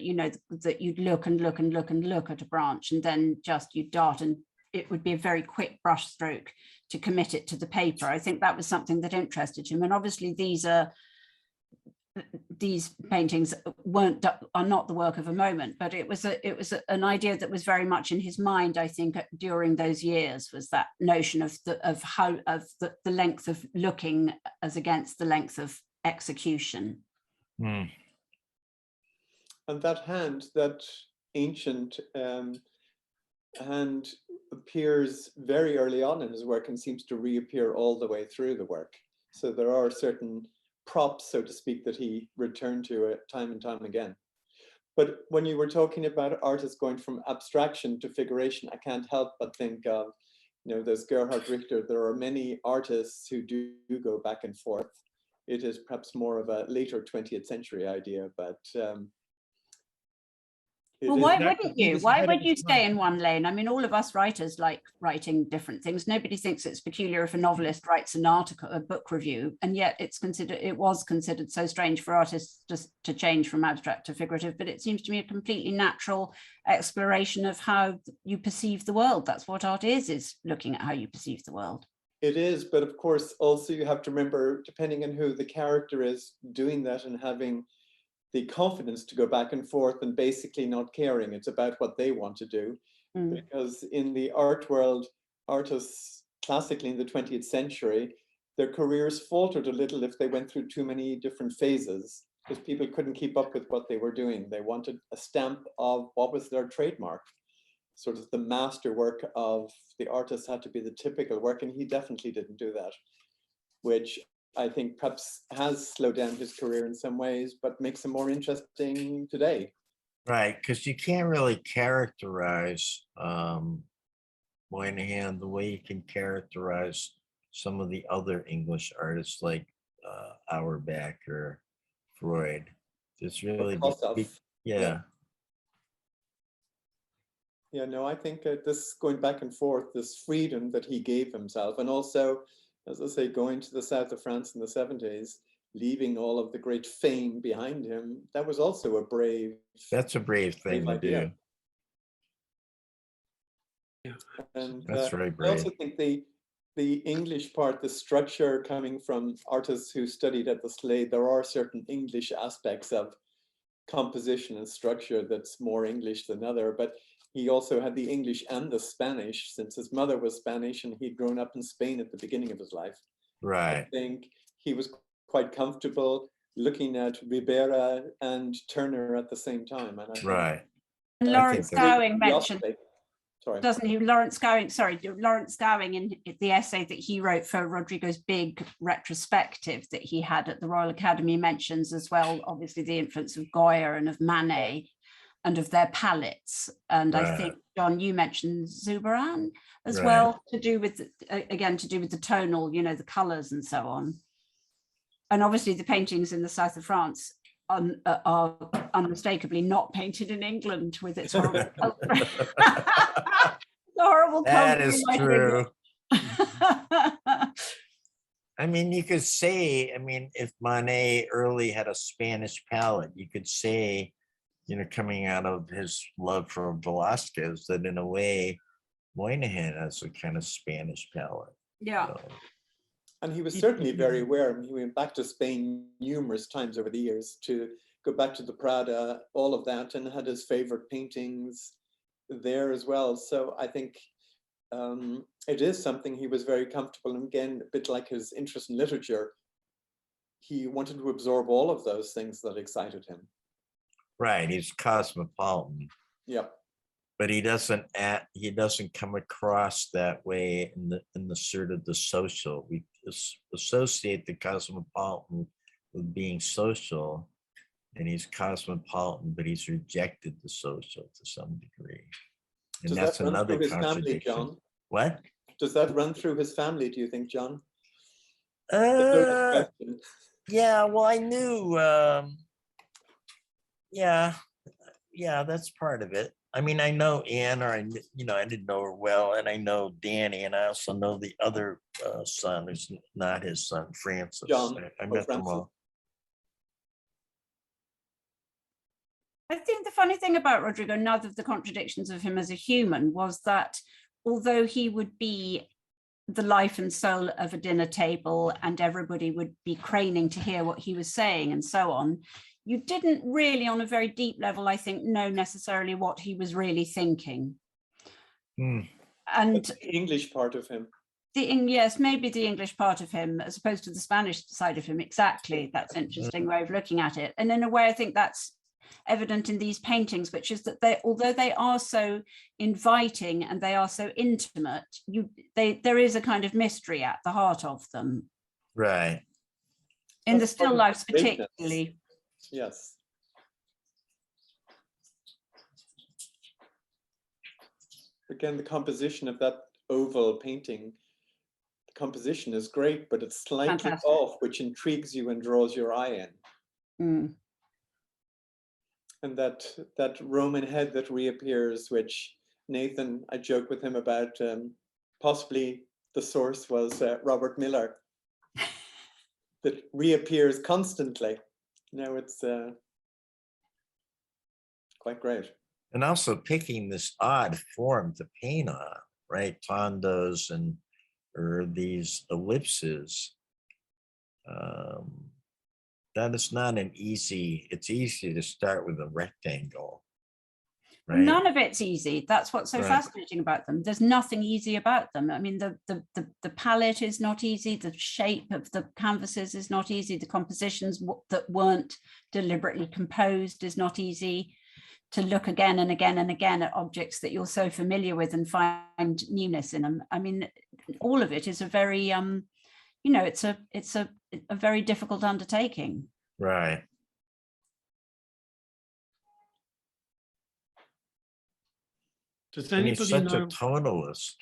that you'd look and look and look and look at a branch, and then just you dart, and it would be a very quick brush stroke to commit it to the paper. I think that was something that interested him. And obviously these paintings are not the work of a moment, but it was an idea that was very much in his mind, I think, during those years, was that notion of the length of looking as against the length of execution. Mm. And that hand, that ancient hand, appears very early on in his work and seems to reappear all the way through the work. So there are certain props, so to speak, that he returned to time and time again. But when you were talking about artists going from abstraction to figuration, I can't help but think of, there's Gerhard Richter. There are many artists who do go back and forth. It is perhaps more of a later 20th century idea, but well, why wouldn't you? Why would you stay in one lane? I mean, all of us writers like writing different things. Nobody thinks it's peculiar if a novelist writes an article, a book review, and yet it was considered so strange for artists just to change from abstract to figurative. But it seems to me a completely natural exploration of how you perceive the world. That's what art is looking at how you perceive the world. It is, but of course, also you have to remember, depending on who the character is doing that and having the confidence to go back and forth and basically not caring. It's about what they want to do. Because in the art world, artists classically in the 20th century, their careers faltered a little if they went through too many different phases, because people couldn't keep up with what they were doing. They wanted a stamp of what was their trademark. Sort of the master work of the artist had to be the typical work, and he definitely didn't do that, which I think perhaps has slowed down his career in some ways, but makes him more interesting today. Right, because you can't really characterize Moynihan the way you can characterize some of the other English artists like Auerbach or Freud. It's really, yeah. Yeah, no, I think this going back and forth, this freedom that he gave himself, and also, as I say, going to the south of France in the 70s, leaving all of the great fame behind him, that was also a brave. That's a brave thing to do. Yeah. And that's very I brave. also think the English part, the structure coming from artists who studied at the Slade, there are certain English aspects of composition and structure that's more English than other, but he also had the English and the Spanish, since his mother was Spanish and he'd grown up in Spain at the beginning of his life. Right. I think he was quite comfortable looking at Ribera and Turner at the same time. And I right. And Lawrence Gowing mentioned Sorry. Doesn't he? Lawrence Gowing in the essay that he wrote for Rodrigo's big retrospective that he had at the Royal Academy mentions as well, obviously the influence of Goya and of Manet and of their palettes. And I think, John, you mentioned Zurbarán as well, to do with, again, to do with the tonal, the colors and so on. And obviously the paintings in the south of France are unmistakably not painted in England with its horrible horrible That is true. I mean, you could say, if Monet early had a Spanish palette, you could say, coming out of his love for Velázquez, that in a way, Moynihan has a kind of Spanish palette. Yeah. So. And he was certainly very aware. He went back to Spain numerous times over the years to go back to the Prada, all of that, and had his favorite paintings there as well. So I think it is something he was very comfortable. And again, a bit like his interest in literature, he wanted to absorb all of those things that excited him. Right, he's cosmopolitan. Yep. But he doesn't come across that way in the sort of the social. We associate the cosmopolitan with being social, and he's cosmopolitan, but he's rejected the social to some degree. And Does that's that run another through his family, contradiction. John? What? Does that run through his family, do you think, John? Yeah, well, I knew, yeah, that's part of it. I mean, I know Anne, or I didn't know her well, and I know Danny, and I also know the other son, who's not his son, Francis. John. I met them all. I think the funny thing about Rodrigo, none of the contradictions of him as a human, was that although he would be the life and soul of a dinner table and everybody would be craning to hear what he was saying and so on, you didn't really, on a very deep level, I think, know necessarily what he was really thinking. And the English part of him. Yes, maybe the English part of him, as opposed to the Spanish side of him. Exactly. That's an interesting way of looking at it. And in a way, I think that's evident in these paintings, which is that although they are so inviting and they are so intimate, there is a kind of mystery at the heart of them. Right. In the still lifes particularly. Yes. Again, the composition of that oval painting, the composition is great, but it's slightly Fantastic. off, which intrigues you and draws your eye in. And that Roman head that reappears, which Nathan, I joke with him about, possibly the source was Robert Miller, that reappears constantly. It's quite great. And also picking this odd form to paint on, right? Tondos or these ellipses. That is not it's easy to start with a rectangle. Right? None of it's easy. That's what's so fascinating about them. There's nothing easy about them. I mean, the palette is not easy. The shape of the canvases is not easy. The compositions that weren't deliberately composed is not easy. To look again and again and again at objects that you're so familiar with and find newness in them. I mean, all of it is a very, it's a very difficult undertaking. Right. Does And he's anybody such know? a tonalist.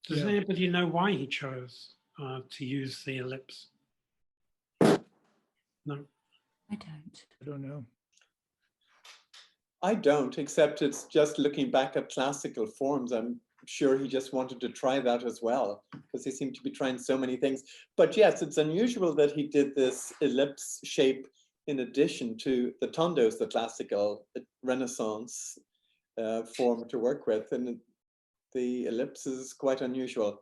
Does anybody know why he chose to use the ellipse? No. I don't. I don't know. I don't, except it's just looking back at classical forms. I'm sure he just wanted to try that as well, because he seemed to be trying so many things. But yes, it's unusual that he did this ellipse shape in addition to the tondos, the classical Renaissance form to work with. And the ellipse is quite unusual.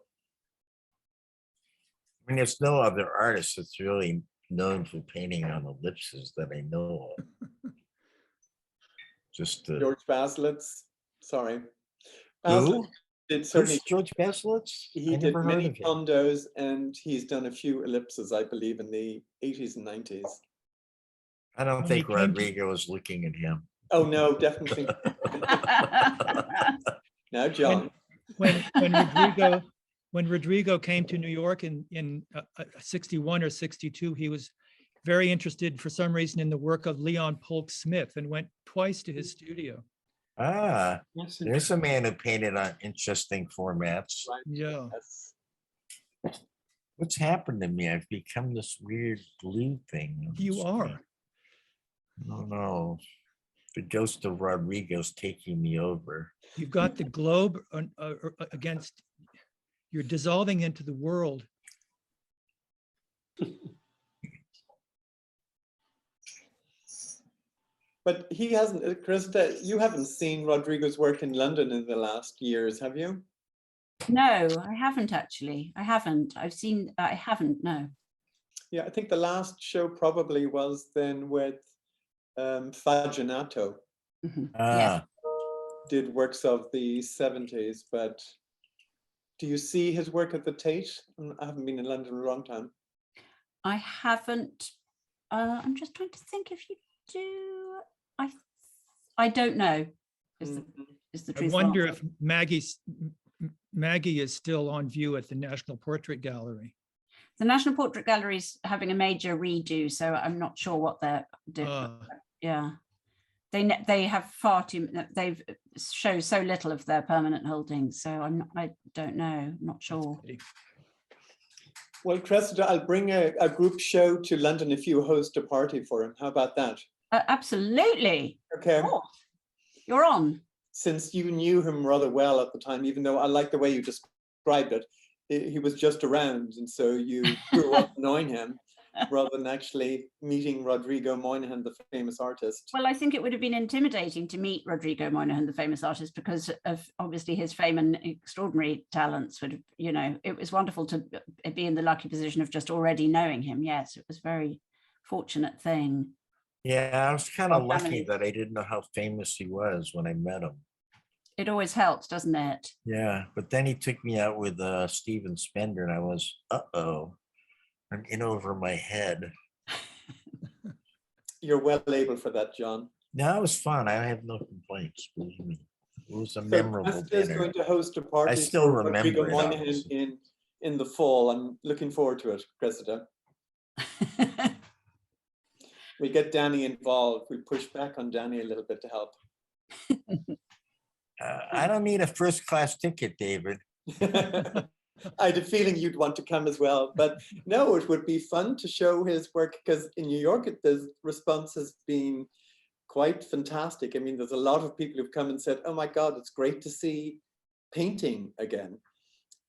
I mean, there's no other artist that's really known for painting on ellipses that I know of. Just George Baselitz, sorry. Who? Did certainly, Who's George Baselitz? he did many tondos, and he's done a few ellipses, I believe, in the 80s and 90s. I don't When think he came to- Rodrigo was looking at him. Oh, no, definitely. Now, John. When Rodrigo came to New York in 61 or 62, he was very interested for some reason in the work of Leon Polk Smith and went twice to his studio. Ah, That's there's a interesting. man who painted on interesting formats. Yeah. Yes. What's happened to me? I've become this weird glue thing. on the You screen. are. I don't know. The ghost of Rodrigo's taking me over. You've got the globe against, you're dissolving into the world. But he hasn't, Cressida, you haven't seen Rodrigo's work in London in the last years, have you? No, I haven't actually. I haven't. I haven't, no. Yeah, I think the last show probably was then with Faginato, Mhm. Ah, did works of the 70s, but do you see his work at the Tate? I haven't been in London in a long time. I haven't. I'm just trying to think if you do. I don't know. Is the, Mhm. is the I truth? wonder if Maggie is still on view at the National Portrait Gallery. The National Portrait Gallery is having a major redo, so I'm not sure what they're doing. Yeah, they have far too. They've show so little of their permanent holdings, so I don't know. I'm not sure. Well, Cressida, I'll bring a group show to London if you host a party for him. How about that? Absolutely. Okay. Oh, you're on. Since you knew him rather well at the time, even though I like the way you described it, he was just around, and so you grew up knowing him rather than actually meeting Rodrigo Moynihan, the famous artist. Well, I think it would have been intimidating to meet Rodrigo Moynihan, the famous artist, because of obviously his fame and extraordinary talents. Would have, you know, it was wonderful to be in the lucky position of just already knowing him. Yes, it was a very fortunate thing. yeah, I was kind of Well, lucky family. that I didn't know how famous he was when I met him. It always helps, doesn't it? Yeah, but then he took me out with Steven Spender, and I was, uh-oh, I'm in over my head. You're well able for that, John. No, it was fun. I have no complaints, believe me. It was a So memorable Cressida is dinner. going to host a party still for Rodrigo remember it, Moynihan obviously. in the fall. I'm looking forward to it, Cressida. We get Danny involved. We push back on Danny a little bit to help. I don't need a first-class ticket, David. I had a feeling you'd want to come as well, but no, it would be fun to show his work because in New York, the response has been quite fantastic. I mean, there's a lot of people who've come and said, oh my God, it's great to see painting again.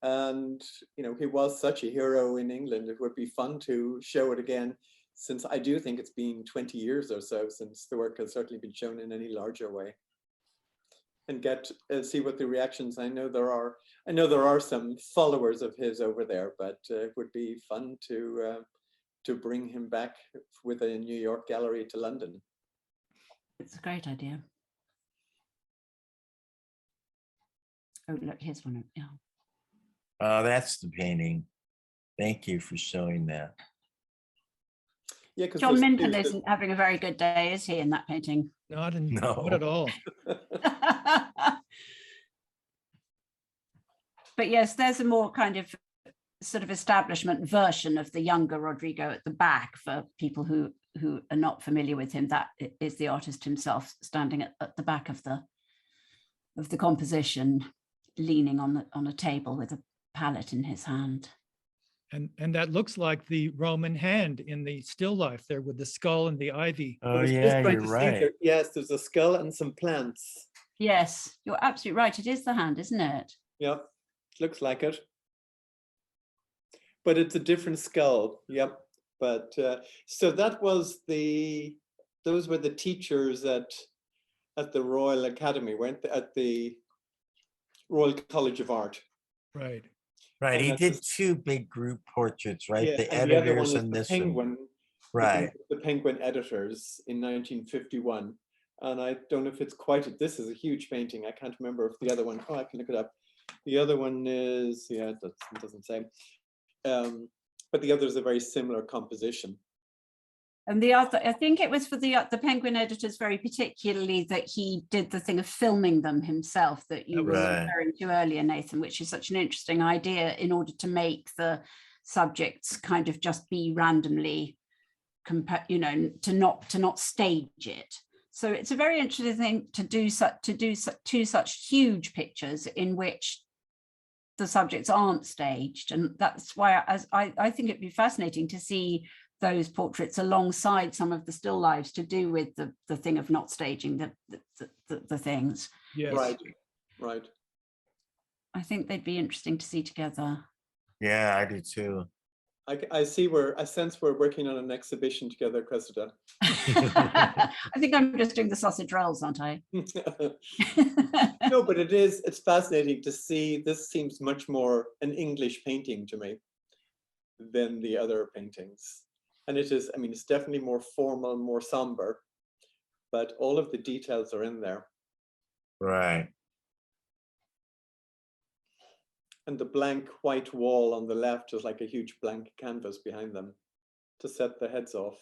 And, you know, he was such a hero in England. It would be fun to show it again, since I do think it's been 20 years or so since the work has certainly been shown in any larger way. And get see what the reactions. I know there are some followers of his over there, but it would be fun to bring him back with a New York gallery to London. It's a great idea. Oh, look, here's one. Yeah. Oh, that's the painting. Thank you for showing that. Yeah, because John Mitchell isn't having a very good day, is he, in that painting? Not No. at all. But yes, there's a more kind of sort of establishment version of the younger Rodrigo at the back for people who are not familiar with him. That is the artist himself standing at the back of the composition, leaning on a table with a palette in his hand. And that looks like the Roman hand in the still life there with the skull and the ivy. Oh, I was yeah, just trying you're to think right. there. Yes, there's a skull and some plants. Yes, you're absolutely right. It is the hand, isn't it? Yep, looks like it. But it's a different skull. Yep. But so that was those were the teachers at the Royal Academy, weren't they? At the Royal College of Art. Right. Right, And he that's did just- two big group portraits, right? Yeah, The and the other one editors was and the this one. Penguin. Right. The Penguin editors in 1951. And I don't know if it's quite, this is a huge painting. I can't remember if the other one, oh, I can look it up. The other one is, yeah, it doesn't say. But the other is a very similar composition. And the other, I think it was for the Penguin editors very particularly that he did the thing of filming them himself that you were Right. referring to earlier, Nathan, which is such an interesting idea in order to make the subjects kind of just be randomly, you know, to not stage it. So it's a very interesting thing to do two such huge pictures in which the subjects aren't staged, and that's why I think it'd be fascinating to see those portraits alongside some of the still lives to do with the thing of not staging the things. Yes. Right. I think they'd be interesting to see together. Yeah, I do too. I sense we're working on an exhibition together, Cressida. I think I'm just doing the sausage rolls, aren't I? No, but it's fascinating to see. This seems much more an English painting to me than the other paintings. And it is, I mean, it's definitely more formal, more somber, but all of the details are in there. Right. And the blank white wall on the left is like a huge blank canvas behind them to set the heads off.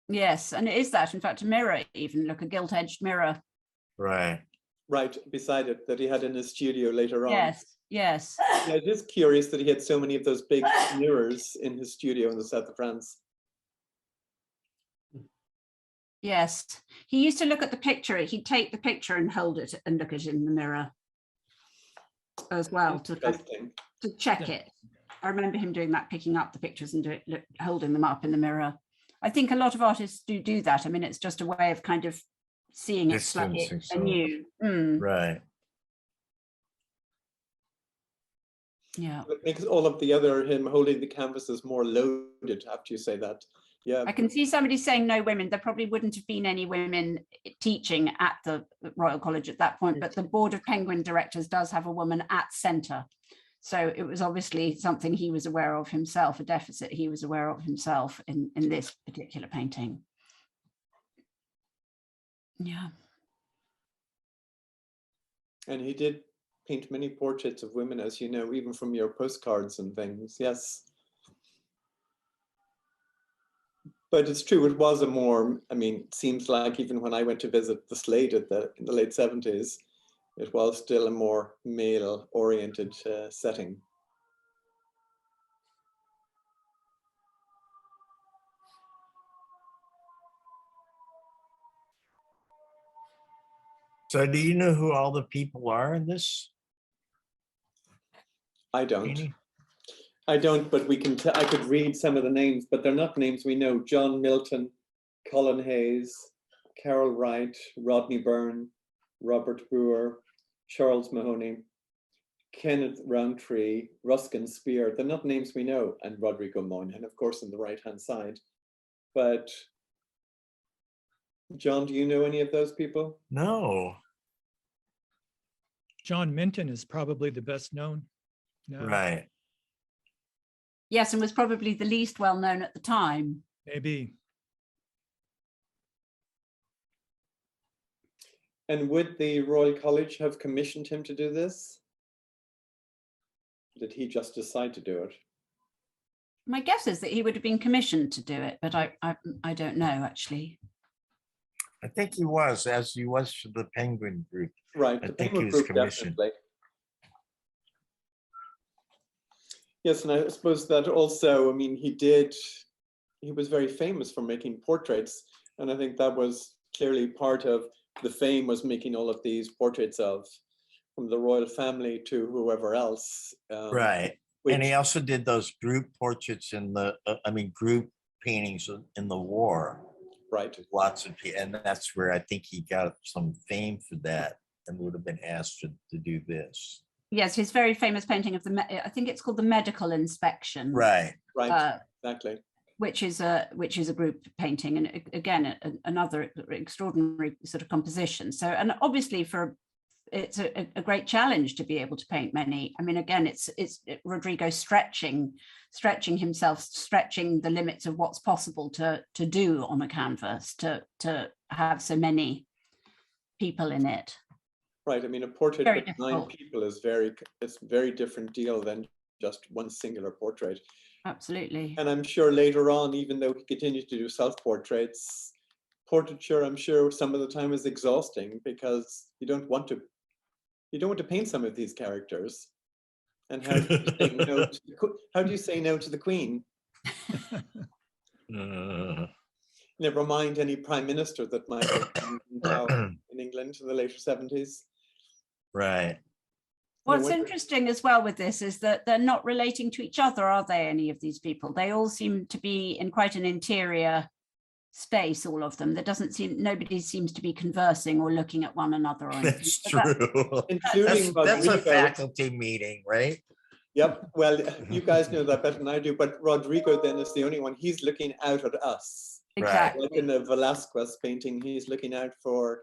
Yes, and it is that, in fact, a mirror, even look, a gilt-edged mirror. Right. Right beside it that he had in his studio later on. Yes, yes. Yeah, it is curious that he had so many of those big mirrors in his studio in the south of France. Yes, he used to look at the picture. He'd take the picture and hold it and look at it in the mirror as well to check it. I remember him doing that, picking up the pictures and holding them up in the mirror. I think a lot of artists do that. I mean, it's just a way of kind of seeing it slightly anew. Right. Yeah. It makes all of the other him holding the canvases more loaded after you say that. Yeah. I can see somebody saying no women. There probably wouldn't have been any women teaching at the Royal College at that point, but the Board of Penguin Directors does have a woman at centre. So it was obviously something he was aware of himself, a deficit he was aware of himself in this particular painting. Yeah. And he did paint many portraits of women, as you know, even from your postcards and things. Yes. But it's true, it was a more, I mean, it seems like even when I went to visit the Slade in the late 70s, it was still a more male-oriented setting. So do you know who all the people are in this? I don't. I don't, but we can. I could read some of the names, but they're not names we know. John Milton, Colin Hayes, Carol Wright, Rodney Byrne, Robert Brewer, Charles Mahoney, Kenneth Roundtree, Ruskin Spear. They're not names we know, and Rodrigo Moynihan, of course, on the right-hand side. But John, do you know any of those people? No. John Minton is probably the best known. No. Right. Yes, and was probably the least well known at the time. Maybe. And would the Royal College have commissioned him to do this? Did he just decide to do it? My guess is that he would have been commissioned to do it, but I don't know, actually. I think he was, as he was for the Penguin Group. Right, I the think Penguin he was Group, commissioned. definitely. Yes, and I suppose that also, I mean, he was very famous for making portraits. And I think that was clearly part of the fame, was making all of these portraits of, from the royal family to whoever else. Right. And he also did those group portraits in the, group paintings in the war. Right. Lots of people, and that's where I think he got some fame for that and would have been asked to do this. Yes, his very famous painting of I think it's called The Medical Inspection. Right. Right, exactly. Which is a group painting, and again another extraordinary sort of composition. So, and obviously it's a great challenge to be able to paint many. I mean, again, it's Rodrigo stretching himself, stretching the limits of what's possible to do on a canvas, to have so many people in it. Right. I mean, a portrait Very with difficult. 9 people is it's a very different deal than just one singular portrait. Absolutely. And I'm sure later on, even though he continued to do self-portraits, portraiture, I'm sure some of the time is exhausting because you don't want to paint some of these characters. And how do you say no to how do you say no to the Queen? Never mind any prime minister that might have been in power in England in the later 70s. Right. What's interesting as well with this is that they're not relating to each other, are they, any of these people? They all seem to be in quite an interior space, all of them. There doesn't seem, nobody seems to be conversing or looking at one another. Or anything. That's true. Including That's a Rodrigo. faculty meeting, right? Yep. Well, you guys know that better than I do, but Rodrigo then is the only one. He's looking out at us. Exactly. Like in the Velasquez painting, he's looking out for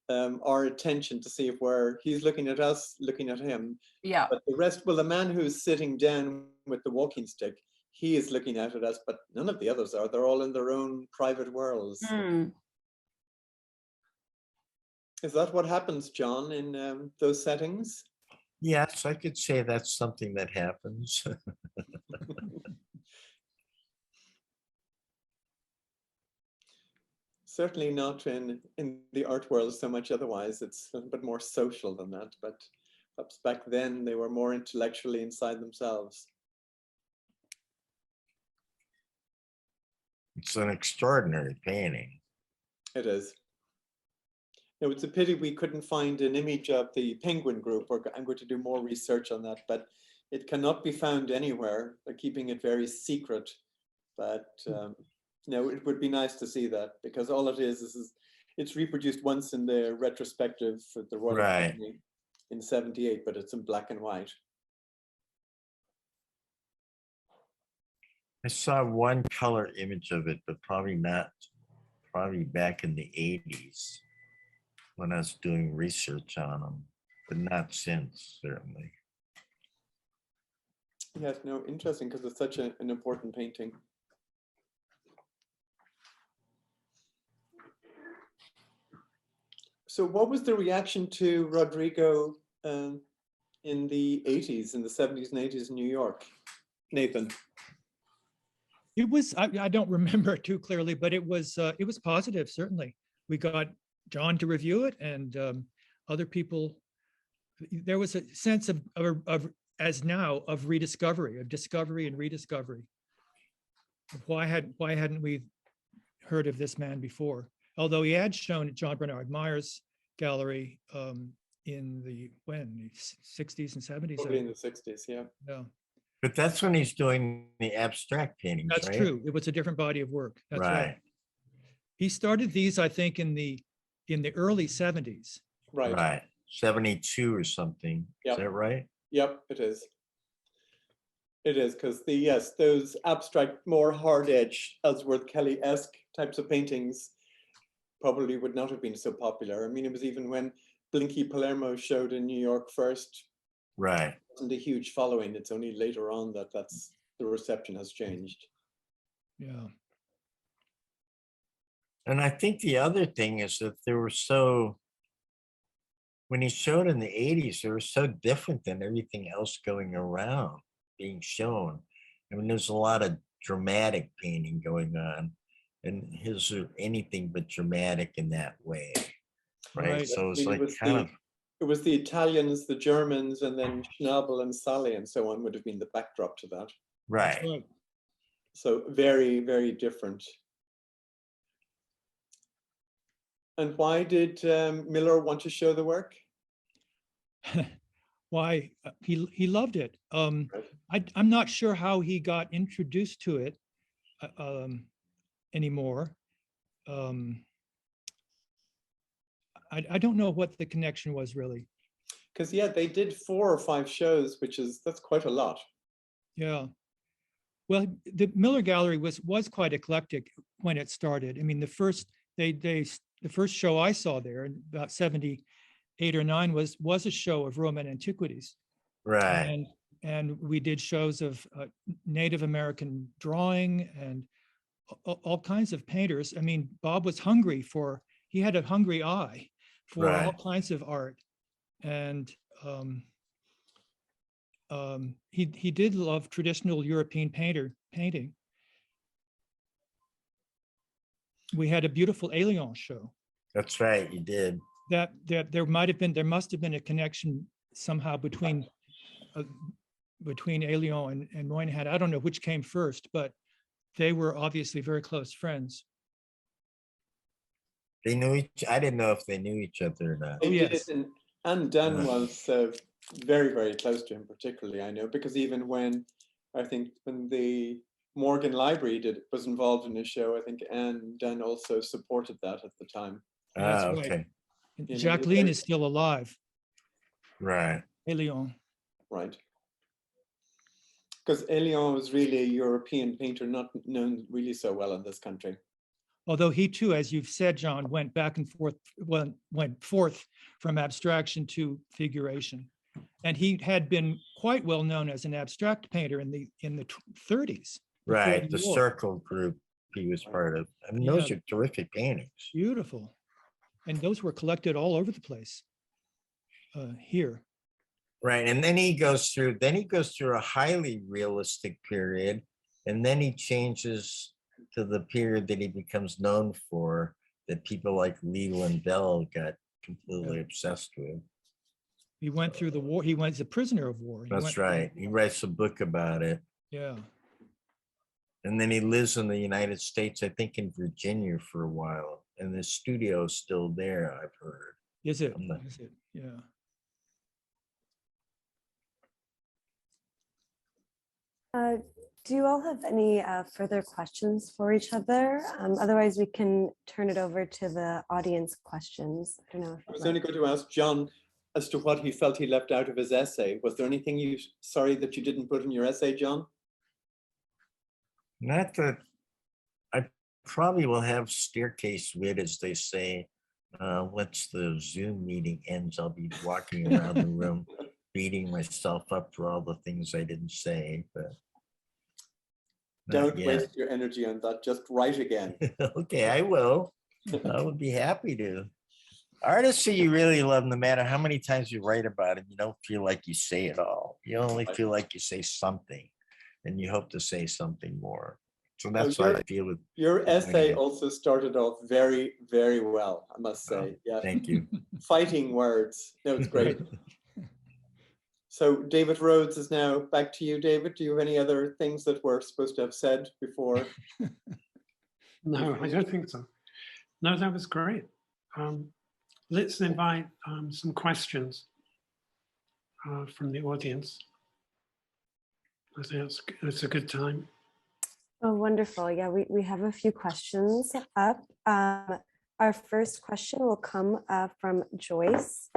our attention to see if he's looking at us, looking at him. Yeah. But the rest, well, the man who's sitting down with the walking stick, he is looking out at us, but none of the others are. They're all in their own private worlds. Mm. Is that what happens, John, in those settings? Yes, I could say that's something that happens. Certainly not in the art world so much otherwise. It's a bit more social than that, but perhaps back then they were more intellectually inside themselves. It's an extraordinary painting. It is. No, it's a pity we couldn't find an image of the Penguin Group. I'm going to do more research on that, but it cannot be found anywhere. They're keeping it very secret. But no, it would be nice to see that, because all it is it's reproduced once in the retrospective for the Royal Academy in '78, but it's in black and white. I saw one color image of it, but probably back in the 80s when I was doing research on them, but not since, certainly. Yes, no, interesting, because it's such an important painting. So what was the reaction to Rodrigo in the 80s, in the 70s and 80s in New York? Nathan? It was, I don't remember it too clearly, but it was positive, certainly. We got John to review it, and other people. There was a sense of rediscovery, of discovery and rediscovery. Why hadn't we heard of this man before? Although he had shown at John Bernard Meyer's gallery in the 60s and 70s. Probably in the 60s, yeah. Yeah. But that's when he's doing the abstract paintings, That's right? true. It was a different body of work. That's right. He started these, I think, in the early 70s. Right. Right. 72 or something. Yep. Is that right? Yep, it is. It is, because those abstract, more hard-edged, Ellsworth Kelly-esque types of paintings probably would not have been so popular. I mean, it was even when Blinky Palermo showed in New York first. Right. It wasn't a huge following. It's only later on that the reception has changed. Yeah. And I think the other thing is that when he showed in the 80s, they were so different than everything else going around being shown. I mean, there's a lot of dramatic painting going on, and his are anything but dramatic in that way. Right. So it's like it was the Italians, the Germans, and then Schnabel and Sally and so on would have been the backdrop to that. Right. So very, very different. And why did Miller want to show the work? Why? He loved it. I'm not sure how he got introduced to it anymore. I don't know what the connection was really. Because they did 4 or 5 shows, that's quite a lot. Yeah. Well, the Miller Gallery was quite eclectic when it started. I mean, the first show I saw there in about 78 or 9 was a show of Roman antiquities. Right. And we did shows of Native American drawing and all kinds of painters. I mean, Bob was he had a hungry eye for all kinds of art. And he did love traditional European painting. We had a beautiful Alien show. That's right, you did. That there must have been a connection somehow between Alien and Moynihan. I don't know which came first, but they were obviously very close friends. They knew each. I didn't know if they knew each other or not. They did yes. it, and Dan was very, very close to him, particularly, I know, because even when the Morgan Library was involved in the show, I think Anne Dan also supported that at the time. That's Ah, right. okay. And You know, Jacqueline is still alive. Right. Alien. Right. Because Elion was really a European painter, not known really so well in this country. Although he too, as you've said, John, went back and forth, went forth from abstraction to figuration. And he had been quite well known as an abstract painter in the 30s. Right. the The war. circle group he was part of. I mean, those Yeah. are terrific paintings. Beautiful. And those were collected all over the place here. Right. And then he goes through a highly realistic period, and then he changes to the period that he becomes known for, that people like Leland Bell got completely obsessed with. He went through the war. He was a prisoner of war. That's right. He writes a book about it. Yeah. And then he lives in the United States, I think in Virginia for a while. And the studio is still there, I've heard. Is it? I'm not- Is it? Yeah. Do you all have any further questions for each other? Otherwise, we can turn it over to the audience questions. I don't know. I was only going to ask John as to what he felt he left out of his essay. Was there anything sorry that you didn't put in your essay, John? Not that I probably will have staircase wit, as they say. Once the Zoom meeting ends, I'll be walking around the room, beating myself up for all the things I didn't say, but Don't waste your energy on that. Just write again. Okay, I will. I would be happy to. Artists that you really love, no matter how many times you write about it, you don't feel like you say it all. You only feel like you say something, and you hope to say something more. So that's what I feel with your essay also started off very, very well, I must say. Yeah. Thank you. Fighting words. No, it's great. So David Rhodes is now back to you, David. Do you have any other things that we're supposed to have said before? No, I don't think so. No, that was great. Let's invite some questions from the audience. I think it's a good time. Oh, wonderful. Yeah, we have a few questions up. Our first question will come from Joyce,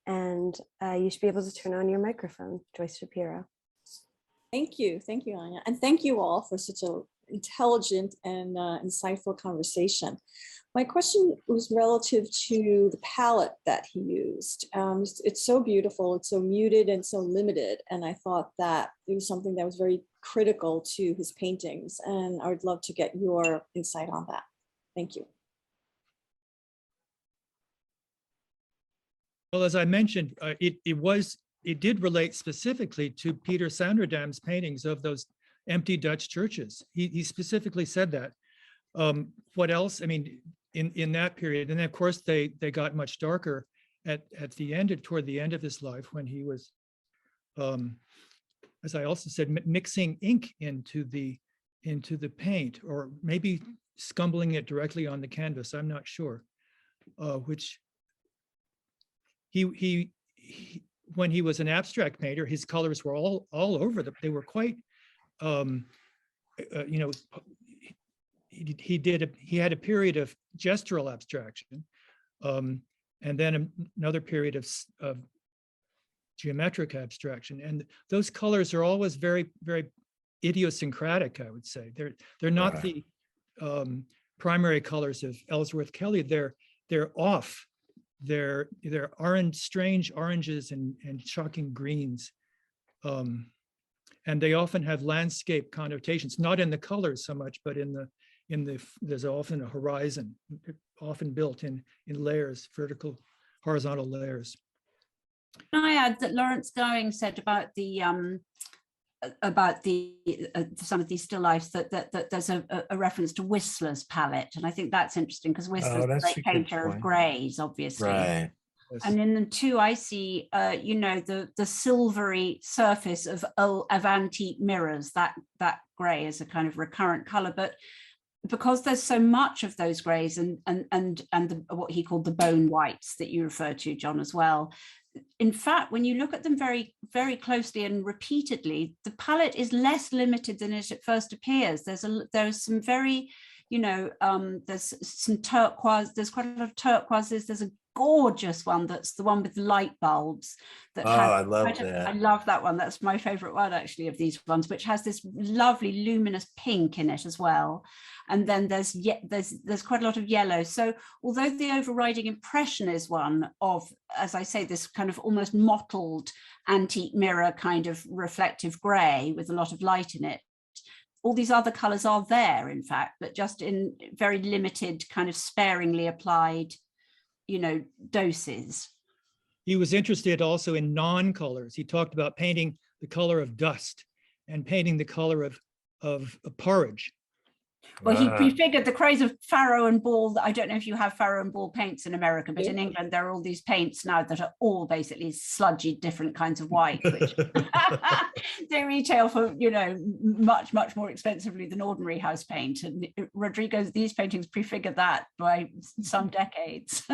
and you should be able to turn on your microphone, Joyce Shapiro. Thank you, Anya, and thank you all for such an intelligent and insightful conversation. My question was relative to the palette that he used. It's so beautiful, it's so muted and so limited, and I thought that it was something that was very critical to his paintings, and I would love to get your insight on that. Thank you. Well, as I mentioned, it did relate specifically to Peter Sanderdam's paintings of those empty Dutch churches. He specifically said that. What else? I mean, in that period, and of course they got much darker toward the end of his life, when he was, as I also said, mixing ink into the paint, or maybe scumbling it directly on the canvas. I'm not sure. Which he when he was an abstract painter, his colors were all over they were quite, he had a period of gestural abstraction, and then another period of geometric abstraction, and those colors are always very, very idiosyncratic, I would say. They're not the primary colors of Ellsworth Kelly. They're off. They're orange, strange oranges and shocking greens. And they often have landscape connotations, not in the colors so much, but there's often a horizon, often built in layers, vertical, horizontal layers. Can I add that Lawrence Gowing said about the about the some of these still lifes that there's a reference to Whistler's palette, and I think that's interesting because Whistler's a that's great a good painter of point. greys, obviously. Right. Yes. And in the two, I see, you know, the silvery surface of antique mirrors. That grey is a kind of recurrent colour, but because there's so much of those greys and what he called the bone whites that you refer to, John, as well. In fact, when you look at them very, very closely and repeatedly, the palette is less limited than it at first appears. There's some very, you know, there's some turquoise, there's quite a lot of turquoises. There's a gorgeous one that's the one with light bulbs. I love that. I love that one. That's my favorite one, actually, of these ones, which has this lovely luminous pink in it as well. And then there's quite a lot of yellow. So although the overriding impression is one of, as I say, this kind of almost mottled antique mirror kind of reflective grey with a lot of light in it, all these other colours are there, in fact, but just in very limited, kind of sparingly applied, you know, doses. He was interested also in non-colors. He talked about painting the color of dust and painting the color of porridge. Well, he prefigured the craze of Farrar and Ball. I don't know if you have Farrar and Ball paints in America, but in England, there are all these paints now that are all basically sludgy, different kinds of white, which they retail for, you know, much, much more expensively than ordinary house paint. And Rodrigo's, these paintings prefigure that by some decades.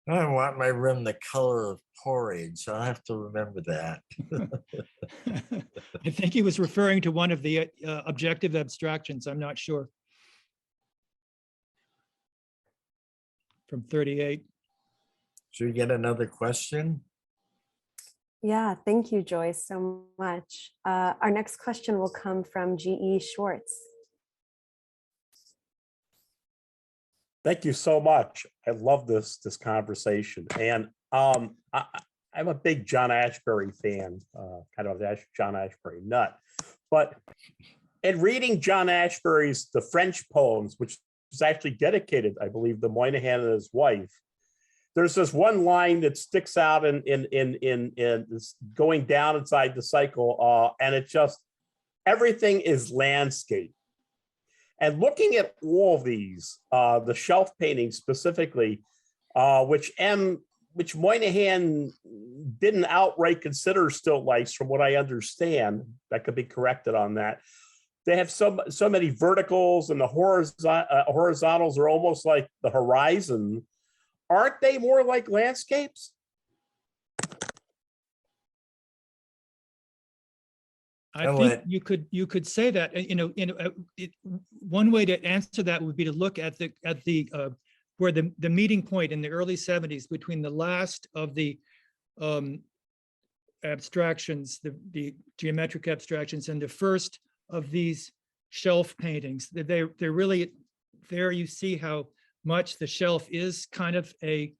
I want my room the color of porridge, so I have to remember that. I think he was referring to one of the objective abstractions. I'm not sure. From 38. Should we get another question? Yeah, thank you, Joyce, so much. Our next question will come from G.E. Schwartz. Thank you so much. I love this conversation, and I'm a big John Ashbery fan, kind of a John Ashbery nut. But in reading John Ashbery's The French Poems, which is actually dedicated, I believe, to Moynihan and his wife, there's this one line that sticks out in this going down inside the cycle, and it just everything is landscape. And looking at all of these, the shelf paintings specifically, which Moynihan didn't outright consider still lifes, from what I understand, that could be corrected on that. They have so many verticals, and the horizontals are almost like the horizon. Aren't they more like landscapes? I think you could say that. One way to answer that would be to look at the where the meeting point in the early 70s between the last of the abstractions, the geometric abstractions, and the first of these shelf paintings. They're really there. You see how much the shelf is kind of a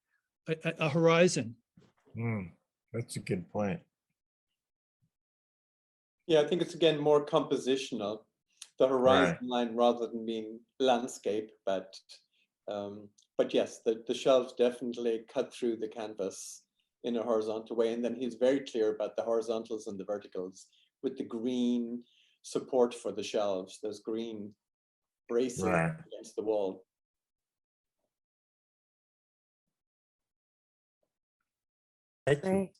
horizon. That's a good point. Yeah, I think it's again more compositional, the horizon line rather than being landscape. But yes, the shelves definitely cut through the canvas in a horizontal way. And then he's very clear about the horizontals and the verticals with the green support for the shelves. There's green bracing against the wall. Thank you. Great.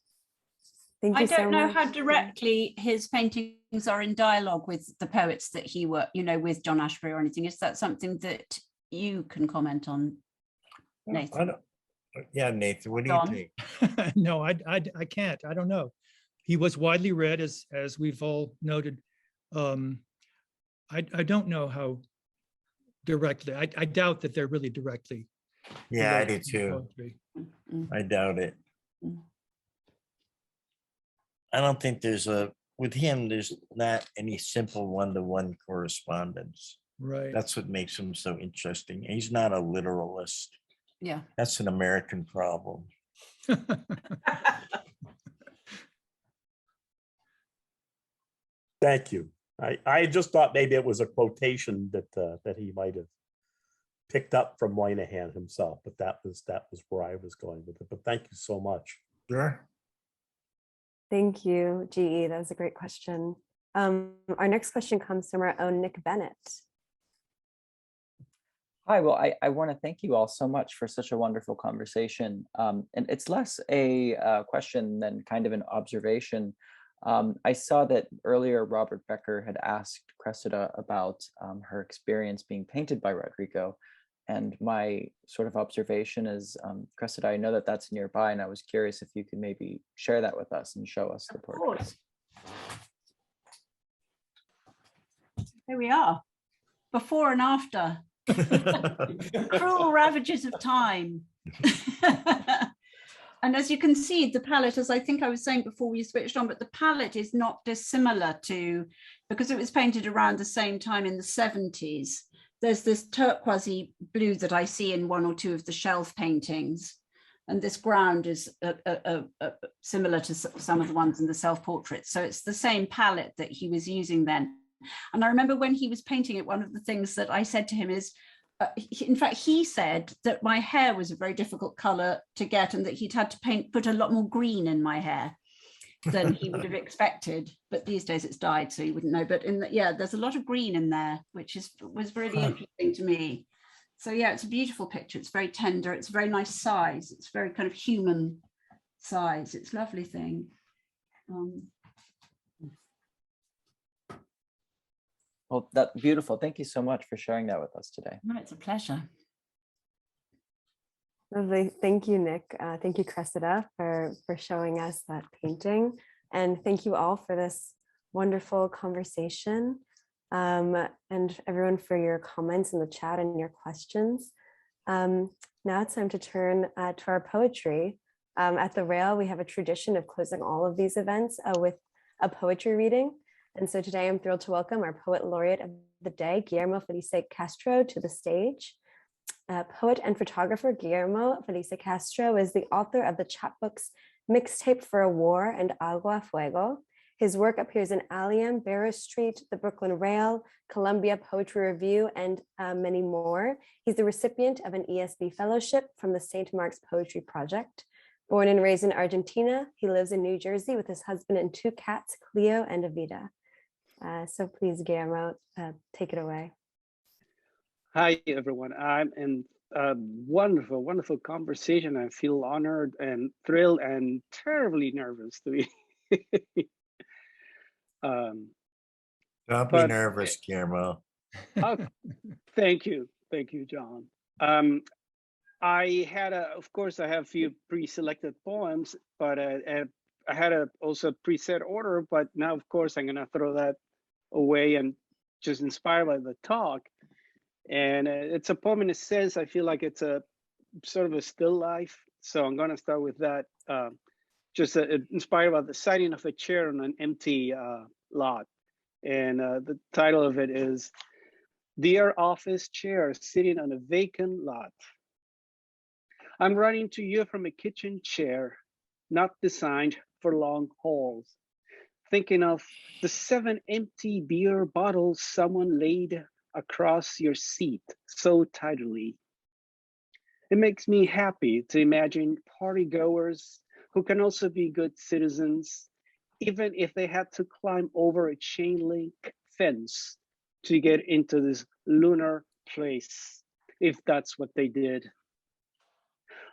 Thank you I so don't know much. how directly his paintings are in dialogue with the poets that he worked, with John Ashbery or anything. Is that something that you can comment on, Nathan? Yeah, Nathan, what do you think? No, I can't. I don't know. He was widely read, as we've all noted. I don't know how directly. I doubt that they're really directly. Yeah, I do too. I doubt it. I don't think with him, there's not any simple one-to-one correspondence. Right. That's what makes him so interesting. He's not a literalist. Yeah. That's an American problem. Thank you. I just thought maybe it was a quotation that he might have picked up from Moynihan himself, but that was where I was going with it. But thank you so much. Sure. Thank you, GE. That was a great question. Our next question comes from our own Nick Bennett. Hi, well, I want to thank you all so much for such a wonderful conversation. And it's less a question than kind of an observation. I saw that earlier Robert Becker had asked Cressida about her experience being painted by Rodrigo. And my sort of observation is, Cressida, I know that that's nearby, and I was curious if you could maybe share that with us and show us the portrait. Here we are, before and after. Cruel ravages of time. And as you can see, the palette, as I think I was saying before we switched on, but the palette is not dissimilar to, because it was painted around the same time in the 70s. There's this turquoisey blue that I see in one or two of the shelf paintings. And this ground is similar to some of the ones in the self-portraits. So it's the same palette that he was using then. And I remember when he was painting it, one of the things that I said to him is, in fact, he said that my hair was a very difficult color to get and that he'd had to put a lot more green in my hair than he would have expected. But these days it's dyed, so you wouldn't know. But yeah, there's a lot of green in there, which was really interesting to me. So yeah, it's a beautiful picture. It's very tender. It's a very nice size. It's very kind of human size. It's a lovely thing. Well, that's beautiful. Thank you so much for sharing that with us today. No, it's a pleasure. Lovely. Thank you, Nick. Thank you, Cressida, for showing us that painting. And thank you all for this wonderful conversation, and everyone for your comments in the chat and your questions. Now it's time to turn to our poetry. At the Rail, we have a tradition of closing all of these events with a poetry reading. And so today I'm thrilled to welcome our poet laureate of the day, Guillermo Filice Castro, to the stage. Poet and photographer Guillermo Filice Castro is the author of the chapbooks Mixtape for a War and Agua Fuego. His work appears in Allium, Barrow Street, the Brooklyn Rail, Columbia Poetry Review, and many more. He's the recipient of an ESB fellowship from the St. Mark's Poetry Project. Born and raised in Argentina, he lives in New Jersey with his husband and two cats, Cleo and Avida. So please, Guillermo, take it away. Hi, everyone. I'm in a wonderful, wonderful conversation. I feel honored and thrilled and terribly nervous to be. Don't be nervous, Guillermo. Oh, thank you. Thank you, John. I had of course, I have a few pre-selected poems, but I had also a preset order, but now, of course, I'm going to throw that away and just inspired by the talk. And it's a poem in a sense, I feel like it's a sort of a still life. So I'm going to start with that, just inspired by the sighting of a chair on an empty lot. And the title of it is, Dear Office Chair Sitting on a Vacant Lot. I'm writing to you from a kitchen chair, not designed for long hauls. Thinking of the 7 empty beer bottles someone laid across your seat so tidily. It makes me happy to imagine party goers who can also be good citizens, even if they had to climb over a chain link fence to get into this lunar place, if that's what they did.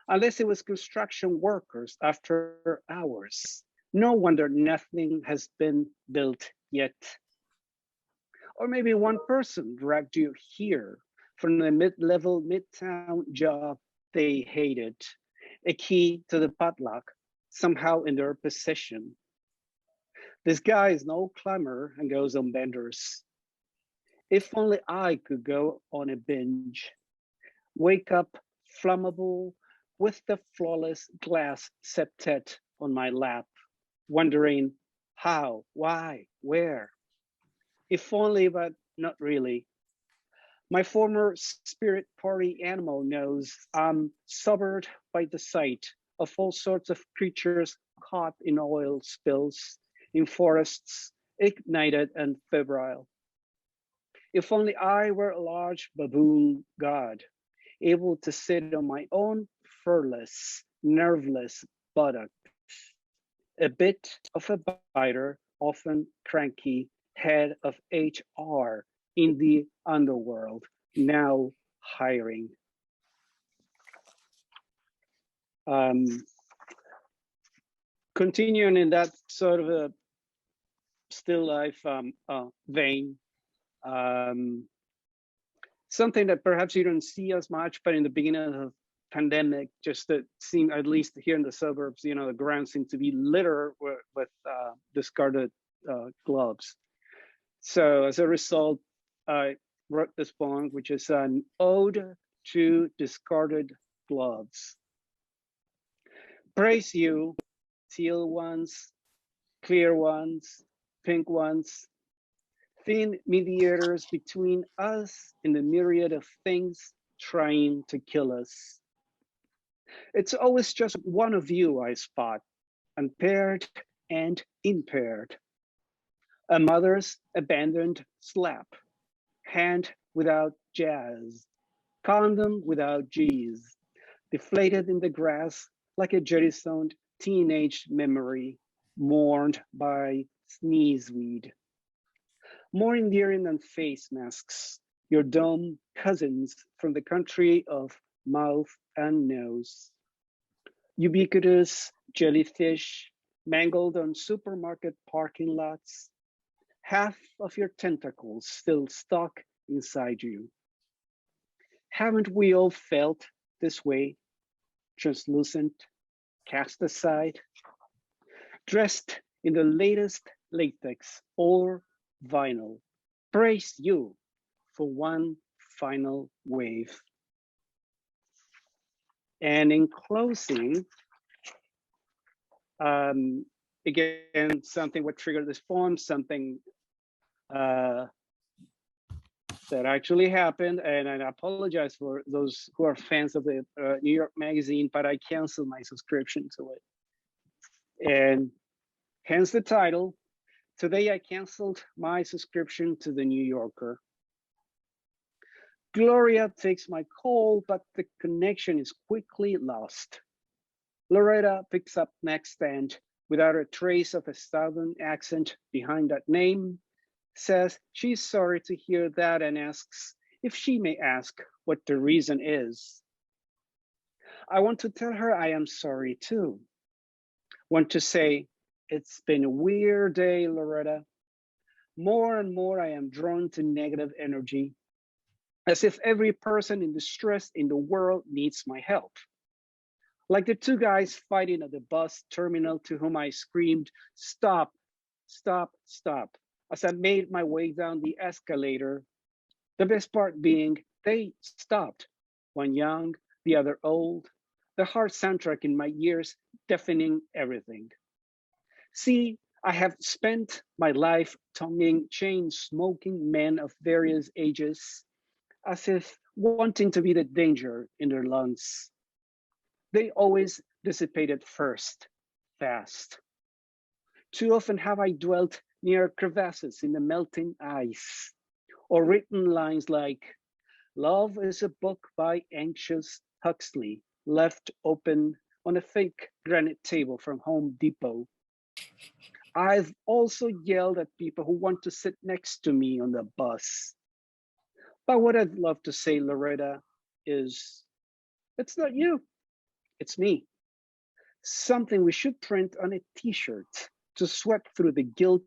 Unless it was construction workers after hours. No wonder nothing has been built yet. Or maybe one person dragged you here from the mid-level midtown job they hated, a key to the padlock somehow in their possession. This guy is no climber and goes on benders. If only I could go on a binge, wake up flammable with the flawless glass septet on my lap, wondering how, why, where. If only, but not really. My former spirit party animal knows I'm sobered by the sight of all sorts of creatures caught in oil spills, in forests, ignited and febrile. If only I were a large baboon god, able to sit on my own furless, nerveless buttock, a bit of a biter, often cranky, head of HR in the underworld, now hiring. Continuing in that sort of a still life vein, something that perhaps you don't see as much, but in the beginning of the pandemic, just it seemed, at least here in the suburbs, you know, the ground seemed to be littered with discarded gloves. So as a result, I wrote this poem, which is an ode to discarded gloves. Praise you, teal ones, clear ones, pink ones, thin mediators between us and the myriad of things trying to kill us. It's always just one of you I spot, unpaired and impaired. A mother's abandoned slap, hand without jazz, condom without G's, deflated in the grass like a jettisoned teenage memory, mourned by sneezeweed. More endearing than face masks, your dumb cousins from the country of mouth and nose. Ubiquitous jellyfish mangled on supermarket parking lots, half of your tentacles still stuck inside you. Haven't we all felt this way, translucent, cast aside, dressed in the latest latex or vinyl? Praise you for one final wave. And in closing, again, something what triggered this poem, something that actually happened, and I apologize for those who are fans of the New York Magazine, but I canceled my subscription to it. And hence the title. Today I canceled my subscription to the New Yorker. Gloria takes my call, but the connection is quickly lost. Loretta picks up next and, without a trace of a southern accent behind that name, says she's sorry to hear that and asks if she may ask what the reason is. I want to tell her I am sorry too. Want to say, it's been a weird day, Loretta. More and more I am drawn to negative energy, as if every person in distress in the world needs my help. Like the two guys fighting at the bus terminal to whom I screamed, stop, stop, stop, as I made my way down the escalator. The best part being, they stopped, one young, the other old, the hard soundtrack in my ears deafening everything. See, I have spent my life tonguing chain-smoking men of various ages, as if wanting to be the danger in their lungs. They always dissipated first, fast. Too often have I dwelt near crevasses in the melting ice, or written lines like, love is a book by anxious Huxley, left open on a fake granite table from Home Depot. I've also yelled at people who want to sit next to me on the bus. But what I'd love to say, Loretta, is it's not you, it's me. Something we should print on a t-shirt to sweat through the guilt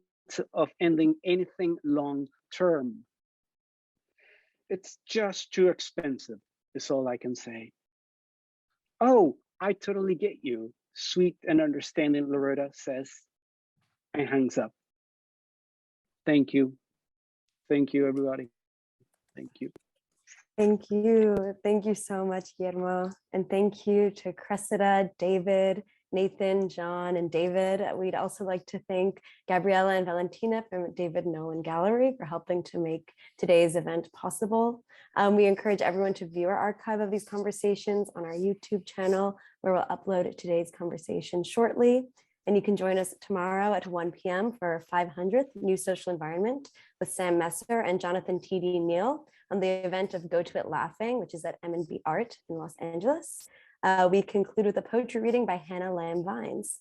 of ending anything long term. It's just too expensive, is all I can say. Oh, I totally get you, sweet and understanding Loretta says, and hangs up. Thank you. Thank you, everybody. Thank you. Thank you. Thank you so much, Guillermo. And thank you to Cressida, David, Nathan, John, and David. We'd also like to thank Gabriella and Valentina from David Nolan Gallery for helping to make today's event possible. We encourage everyone to view our archive of these conversations on our YouTube channel, where we'll upload today's conversation shortly. And you can join us tomorrow at 1 p.m. for our 500th New Social Environment with Sam Messer and Jonathan T.D. Neal on the event of Go to It Laughing, which is at M&B Art in Los Angeles. We conclude with a poetry reading by Hannah Lamb Vines.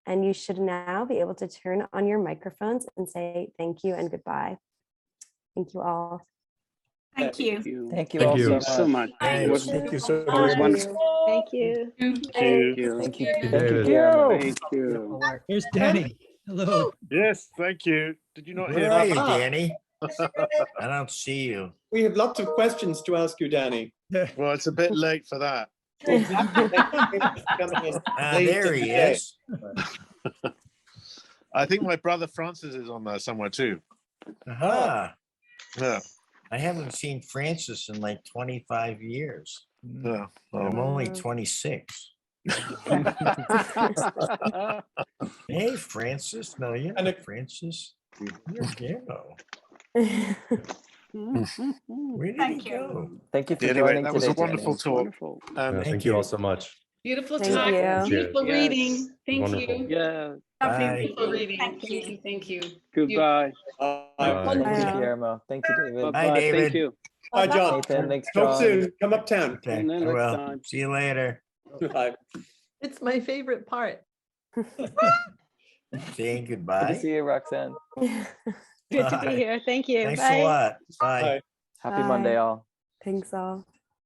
And you should now be able to turn on your microphones and say thank you and goodbye. Thank you all. Thank you. Thank you Thank all you. so much. It was, Thank you so it was much. wonderful. Thank you. Thank you. Thank you. you, Thank you, David. Guillermo. Thank you. Here's Danny. Hello. Yes, thank you. Did you not hear Where are you, that? Danny? I don't see you. We have lots of questions to ask you, Danny. Well, it's a bit late for that. There he is. I think my brother Francis is on there somewhere too. Aha. Yeah. I haven't seen Francis in like 25 years. Yeah. I'm only 26. Hey, Francis. No, you're And not Francis. You're Guillermo. Where did Thank he you. go? Thank you for Anyway, joining that was today, a wonderful Danny. talk. Wonderful. And Thank thank you you all so much. Beautiful Thank talk, you. beautiful Yes. reading. Thank Wonderful. you. Yeah. Bye. Beautiful reading. Thank Thank you. Thank you. Goodbye. Bye. Bye. Thank you, Bye. Guillermo. Thank you, David. Bye. David. Thank you. Bye, John. Nathan, thanks, Talk John. soon. Come uptown. Okay, And then I next will. time. See you later. Bye. It's my favorite part. Saying Good to goodbye. see you, Roxanne. Good to be Bye. here. Thank you. Thanks Bye. a lot. Bye. Bye. Happy Bye. Monday, all. Thanks all.